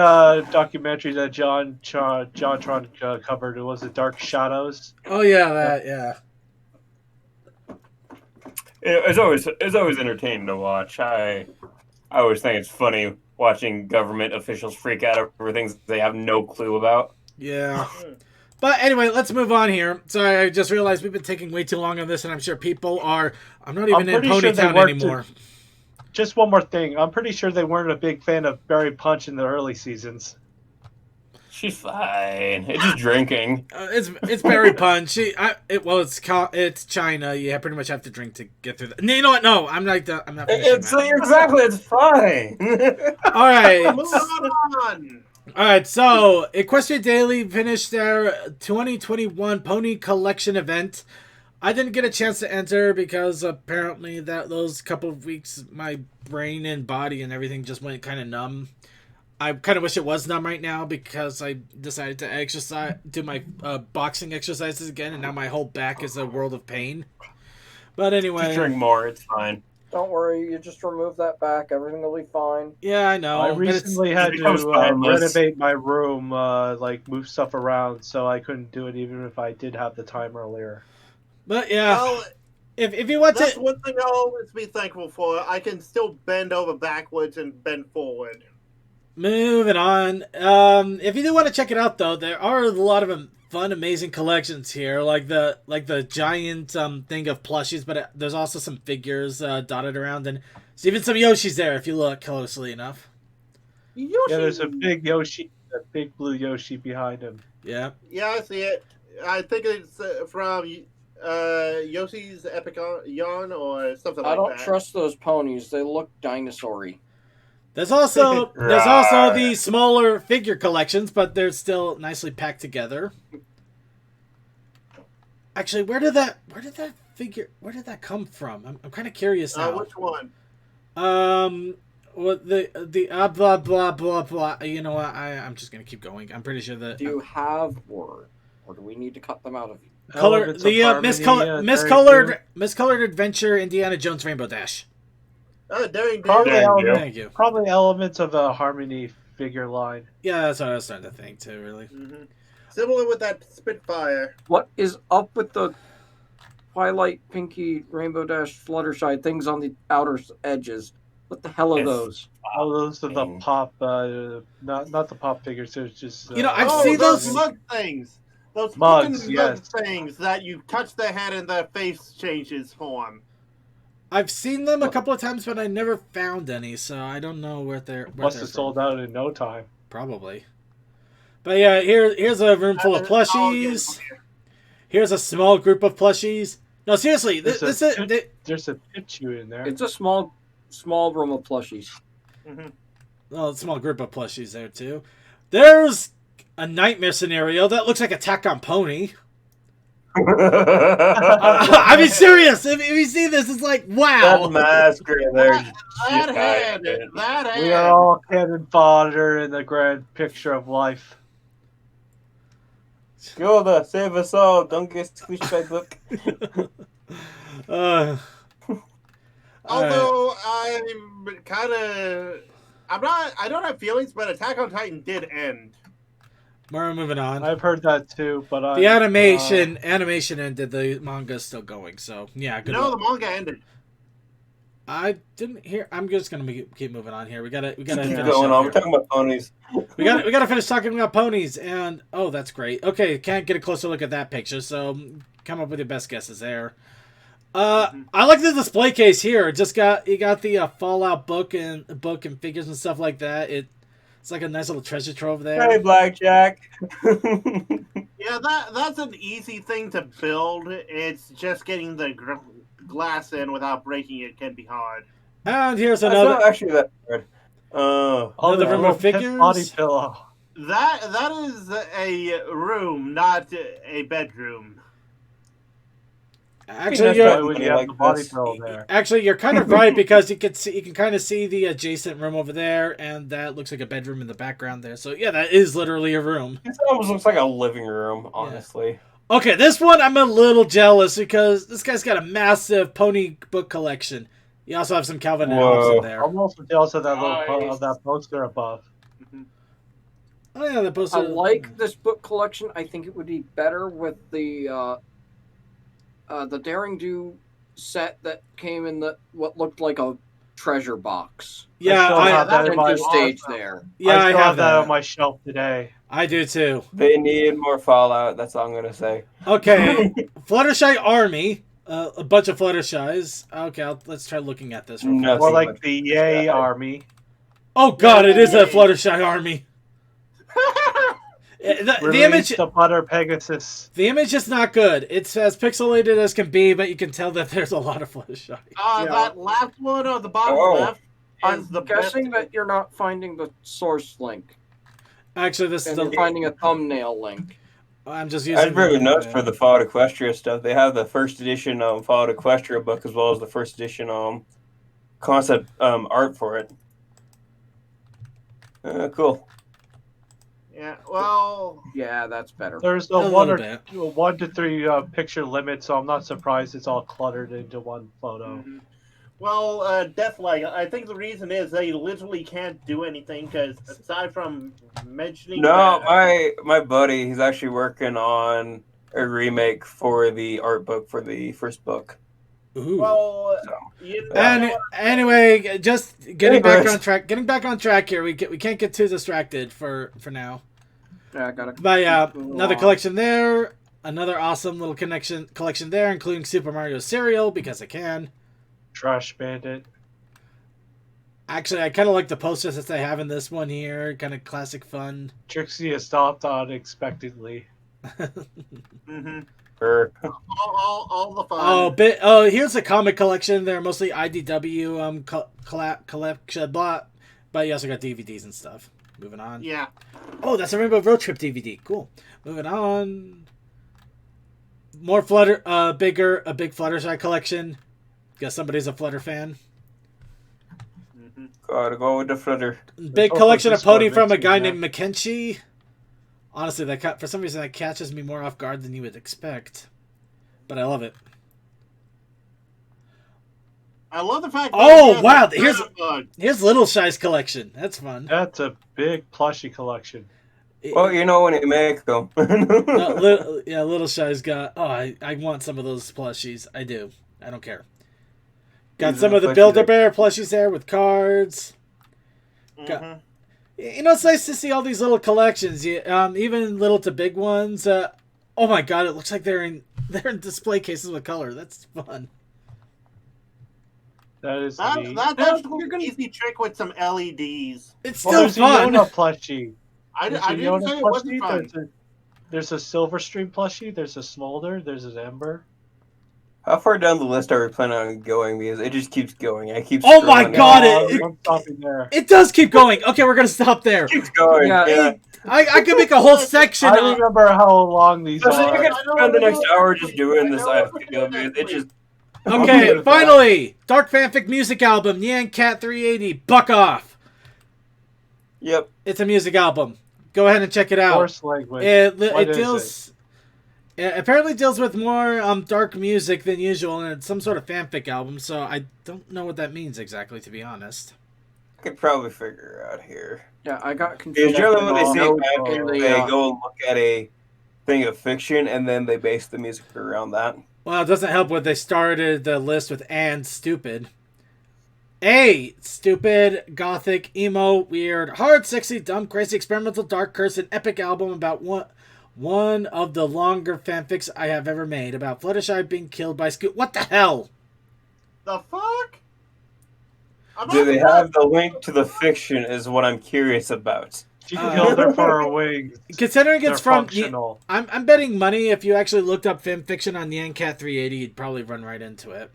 documentary that John Tron covered, it was the Dark Shadows. oh yeah, yeah. It's always entertaining to watch. I always think it's funny watching government officials freak out over things they have no clue about. Yeah. But anyway, let's move on here. Sorry, I just realized we've been taking way too long on this, and I'm sure people are... I'm not even in pretty sure they Ponytown weren't anymore. Just one more thing. I'm pretty sure they weren't a big fan of Barry Punch in the early seasons. She's fine. It's just drinking. It's Berry Punch. It's China. You pretty much have to drink to get through that. You know what? No, I'm not finishing that. Exactly. It's fine. All right. Move on. All right, so Equestria Daily finished their 2021 Pony Collection event. I didn't get a chance to enter because apparently those couple of weeks, my brain and body and everything just went kind of numb. I kind of wish it was numb right now because I decided to do my boxing exercises again, and now my whole back is a world of pain. But anyway, Just drink more. It's fine. Don't worry, you just remove that back. Everything will be fine. yeah, I know. I but it's- recently had It becomes to spineless. renovate my room, like move stuff around, so I couldn't do it even if I did have the time earlier. But yeah, Well, if you want that's to, one thing I'll always be thankful for. I can still bend over backwards and bend forward. moving on. If you do want to check it out, though, there are a lot of fun, amazing collections here, like the giant thing of plushies, but there's also some figures dotted around, and there's even some Yoshis there if you look closely enough. Yoshi. Yeah, there's a big Yoshi, a big blue Yoshi behind him. Yeah. Yeah, I see it. I think it's from Yoshi's Epic Yarn or something I like don't that. trust those ponies. They look dinosaur-y. There's also the smaller figure collections, but they're still nicely packed together. Actually, where did that come from? I'm kind of curious now. Which one? What the blah blah blah blah. You know what? I'm just gonna keep going. I'm pretty sure that Do you have word, or do we need to cut them out of you? color Elements of the Harmony, miscolored adventure Indiana Jones Rainbow Dash. Daring Probably, Thank you. Thank you. probably elements of the Harmony figure line. Yeah, that's what I was starting to think too. Really. Mm-hmm. Similar with that Spitfire. What is up with the Twilight, Pinky, Rainbow Dash, Fluttershy things on the outer edges? What the hell are Yes. those? Oh, those are the pop, not the pop figures. They're just. You know, I've Oh, seen those those- mug things. Those Mugs, fucking yes. mug things that you touch their head and their face changes form. I've seen them a couple of times, but I never found any, so I don't know where they're. Must have sold out in no time. Probably. But yeah, here's a room full of plushies. Here's a small group of plushies. No, seriously, There's this a is. There's a Pichu in there. It's a small room of plushies. Well, a small group of plushies there too. There's a nightmare scenario that looks like Attack on Pony. I mean, serious. If you see this, it's like wow. That mask right there. That head. That head. We are all cannon fodder in the grand picture of life. Yoda, save us all. Don't get squished by book. Although I'm kind of, I don't have feelings, but Attack on Titan did end. We're moving on. I've heard that too, but The animation ended. The manga's still going, so yeah. Good No, luck. the manga ended. I didn't hear. I'm just gonna keep moving on here. We gotta Keep finish going up on. here. We're talking about ponies. We gotta finish talking about ponies, and oh, that's great. Okay, can't get a closer look at that picture, so come up with your best guesses there. I like the display case here. You got the Fallout book and figures and stuff like that. It's like a nice little treasure trove there. Hey, Blackjack. Yeah, that's an easy thing to build. It's just getting the glass in without breaking it can be hard. And here's That's another. not actually that hard. Another room of figures. Body pillow. That is a room, not a bedroom. Actually, That's you're, When you have like the body this. pillow there. Actually, you're kind of right because you can kind of see the adjacent room over there, and that looks like a bedroom in the background there. So yeah, that is literally a room. It almost looks like a living room, honestly. Okay, this one I'm a little jealous because this guy's got a massive pony book collection. You also have some Calvin and Hobbes in there. Almost also that little Nice. that poster above. Oh yeah, the poster. I like this book collection. I think it would be better with the Daring Do set that came in what looked like a treasure box. Yeah, still I have that in my stage there. yeah, I I still have that that. on my shelf today. I do too. They need more Fallout. That's all I'm gonna say. Okay, Fluttershy Army. A bunch of Fluttershies. Okay, let's try looking at this. Real quick. No. More Nothing like much. the Yay Army. Oh god, it is a Fluttershy Army. The Release image, the Butter Pegasus. the image is not good. It's as pixelated as can be, but you can tell that there's a lot of Fluttershy. That last one on the bottom Oh. left I'm is the guessing best. that you're not finding the source link, Actually, this is and you're the. finding a thumbnail link. I'm just using. I'd really notes for the Fallout Equestria stuff. They have the first edition Fallout Equestria book as well as the first edition concept art for it. Cool. Yeah, well, Yeah, that's better. There's A a one little or bit. 1 to 3 picture limit, so I'm not surprised it's all cluttered into one photo. mhm. Well, Deathlight, I think the reason is they literally can't do anything because aside from mentioning No, that, my buddy, he's actually working on a remake for the art book for the first book. Ooh. well, So, you yeah. know, And anyway, just getting back Anyways. on track. Getting back on track here. We can't get too distracted for now. Yeah, I gotta. But yeah, keep moving another along. collection there. Another awesome little collection there, including Super Mario cereal because I can. Trash Bandit. Actually, I kind of like the posters that they have in this one here. Kind of classic fun. Trixie is stopped unexpectedly. mhm. Or- all the fun. Here's a comic collection. They're mostly IDW collection, but you also got DVDs and stuff. Moving on. Yeah. Oh, that's a Rainbow Road Trip DVD. Cool. Moving on. More Flutter, a big Fluttershy collection. Guess somebody's a Flutter fan. Gotta go with the flutter. Big also collection of Discord Pony from a makes me guy mad. named McKenzie. Honestly, for some reason that catches me more off guard than you would expect, but I love it. I love the fact. Oh, that wow, Here's Little Shy's collection. That's fun. That's a big plushie collection. Well, you know when you make them. Little Shy's got. Oh, I want some of those plushies. I do. I don't care. Got These some are of the plushies Build-A-Bear plushies there with cards. Mhm. You know, it's nice to see all these little collections. Even little to big ones. Oh my god, it looks like they're in display cases with color. That's fun. That is That's neat. actually an easy trick with some LEDs. It's Well, still there's a fun. Yona plushie. I There's a didn't Yona say it wasn't plushie. fun. There's a Silverstream plushie. There's a Smolder. There's an Ember. How far down the list are we planning on going? Because it just keeps going. I keep. Oh my scrolling God, down. I'm stopping there. It does keep going. Okay, we're gonna stop there. It keeps going. Yeah. Yeah. I could make a whole section. I remember how long these So you are. can spend the next hour just doing this. I feel it just. Okay, finally, Dark Fanfic music album, Nyan Cat 380. Buck off. Yep. It's a music album. Go ahead and check it out. Horse language. It What is deals. It apparently deals with more dark music than usual, and it's some sort of fanfic album. So I don't know what that means exactly, to be honest. I could probably figure it out here. Yeah, I got Because confused. generally when they say No, fanfic, in the, they go and look at a thing of fiction and then they base the music around that. Well, it doesn't help when they started the list with "and stupid." A stupid, gothic, emo, weird, hard, sexy, dumb, crazy, experimental, dark, cursed, and epic album about one of the longer fanfics I have ever made about Fluttershy being killed by Scoot. What the hell? The fuck? Do they have the link to the fiction is what I'm curious about. She killed her for her wings. Considering They're it's from, functional. I'm betting money if you actually looked up fanfiction on Nyan Cat 380, you'd probably run right into it.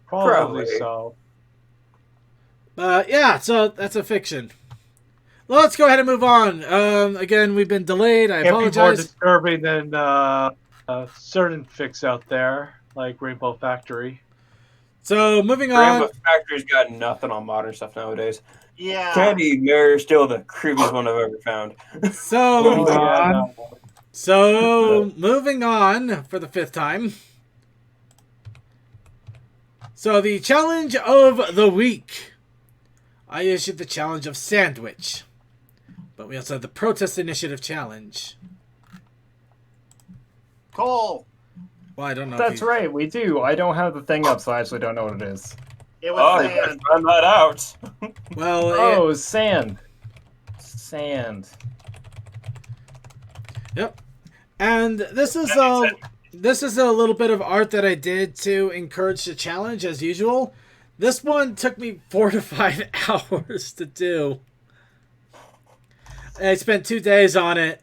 Probably so. Yeah, so that's a fiction. Well, let's go ahead and move on. Again, we've been delayed. I Can't be more apologize. disturbing than certain fics out there, like Rainbow Factory. So moving Rainbow on. Factory's got nothing on modern stuff nowadays. Yeah. Candy Mare is still the creepiest one I've ever found. So Oh, yeah, that one. So moving on for the 5th time. So the challenge of the week. I issued the challenge of sandwich. But we also have the protest initiative challenge. Cole. Well, I don't know. That's right, we do. I don't have the thing up, so I actually don't know what it is. It was Oh, you sand. gotta find that out. Well, Oh, sand. Sand. yep. And this is a little bit of art that I did to encourage the challenge as usual. This one took me 4 to 5 hours to do. I spent 2 days on it.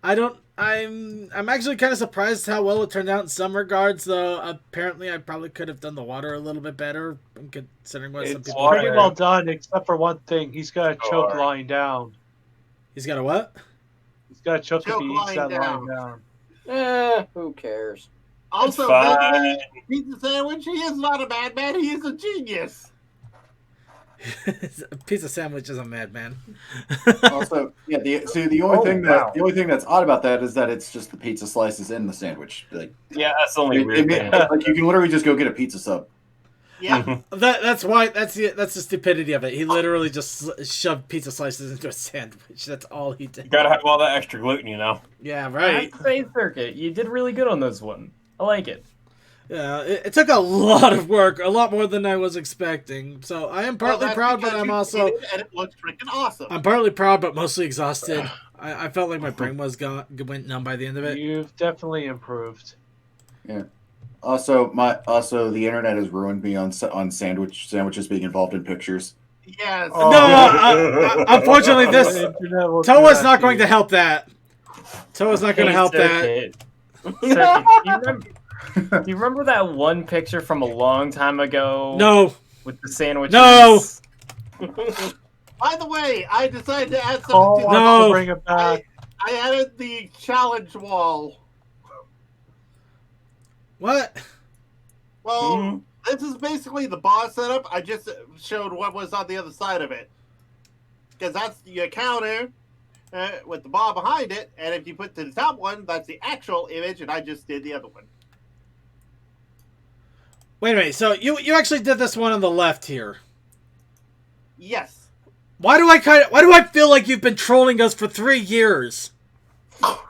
I'm actually kind of surprised how well it turned out in some regards, though. Apparently, I probably could have done the water a little bit better, considering what some It's people. water. Pretty well done, except for one thing. He's got a choke Sure. lying down. He's got a what? He's got a choke if Choke he eats lying that down. lying down. Who cares? Also, fine. pizza sandwich. He is not a madman. He is a genius. A pizza sandwich is a madman. Also, yeah. The only thing that's odd about that is that it's just the pizza slices in the sandwich. Like, Yeah, that's the only weird thing. like you can literally just go get a pizza sub. Yeah. That's the stupidity of it. He literally just shoved pizza slices into a sandwich. That's all he You did. gotta have all that extra gluten, you know. Yeah, I right. have to say, Circuit, you did really good on this one. I like it. Yeah, it took a lot of work, a lot more than I was expecting. So I am partly Well, that's proud, but because I'm you also did it and it looks freaking awesome. I'm partly proud, but mostly exhausted. I felt like my brain went numb by the end of it. You've definitely improved. Yeah. Also, the internet has ruined me on sandwiches being involved in pictures. Yes. No, unfortunately, The this internet will do Toa's that not to going you. to help that. Toa's not going to Hey, help that. Circuit. Do you remember that one picture from a long time ago? No, With the sandwiches? No. By the way, I decided to add something Oh, to I the No. have to bring it back. I added the challenge wall. what? Well, this is basically the boss setup. I just showed what was on the other side of it. Because that's your counter with the bar behind it, and if you put to the top one, that's the actual image, and I just did the other one. Wait a minute. So you actually did this one on the left here. Yes. Why do I feel like you've been trolling us for 3 years?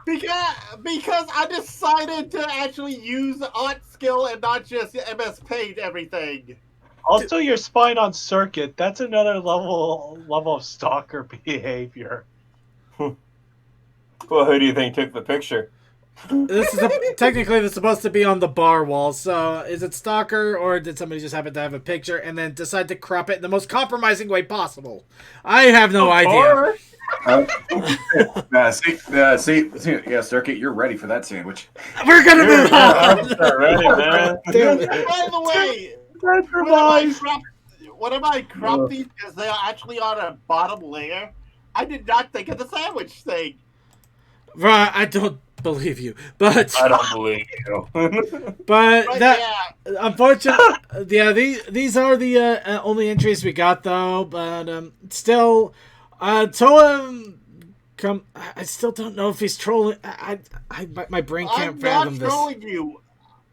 Because I decided to actually use art skill and not just MS Paint everything. Also, your spine on circuit. That's another level of stalker behavior. Well, who do you think took the picture? Technically this is supposed to be on the bar wall. So is it stalker or did somebody just happen to have a picture and then decide to crop it in the most compromising way possible? I have no idea. Yeah, Circuit, you're ready for that sandwich. We're gonna move on. Ready, man. Damn it. By the way, whenever I crop these, because they are actually on a bottom layer, I did not think of the sandwich thing. Right, I don't believe you, but I don't believe you. but But that yeah, unfortunately, yeah, these are the only entries we got though. But still, Toa, I still don't know if he's trolling. My brain can't I'm fathom not this. trolling you.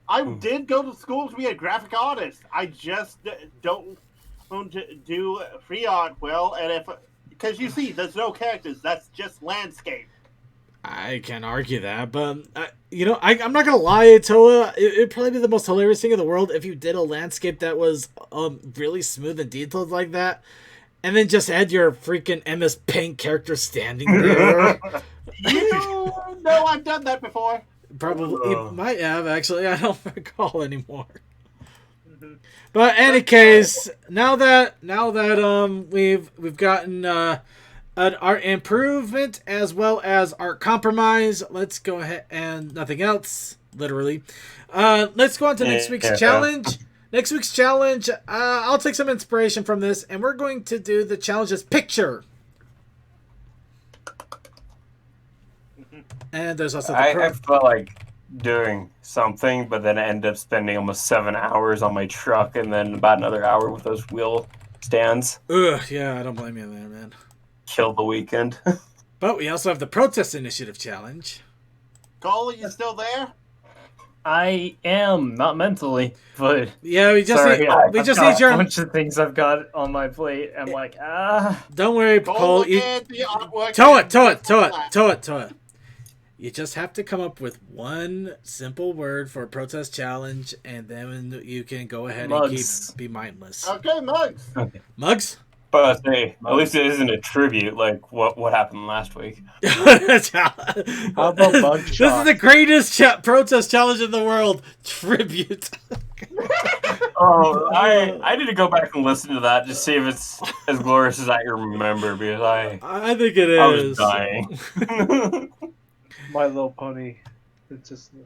I did go to school to be a graphic artist. I just don't do free art well, and because you see, there's no characters. That's just landscape. I can't argue that, but I'm not gonna lie, Toa. It'd probably be the most hilarious thing in the world if you did a landscape that was really smooth and detailed like that, and then just had your freaking MS Paint character standing there. You know, I've done that before. Probably you might have actually. I don't recall anymore. But any case, now that we've gotten our improvement as well as our compromise, let's go ahead and nothing else, literally. Let's go on to next week's challenge. Next week's challenge, I'll take some inspiration from this, and we're going to do the challenges picture. And there's also the I felt like doing something, but then I ended up spending almost 7 hours on my truck and then about another hour with those wheel stands. Ugh, yeah, I don't blame you there, man. Killed the weekend. But we also have the protest initiative challenge. Cole, are you still there? I am, not mentally, but Yeah, we just sorry, need I've we just got need your. a bunch of things I've got on my plate. I'm like, Don't worry, Cole, Cole. look at the artwork. Toa it. You just have to come up with one simple word for a protest challenge, and then you can go ahead Mugs. and be mindless. Okay, Mugs. Mugs? But hey, at least it isn't a tribute like what happened last week. How about bug This is shot? the greatest protest challenge in the world. Tribute. Oh, I need to go back and listen to that to see if it's as glorious as I remember because I think it is. I was dying. My Little Pony. It's just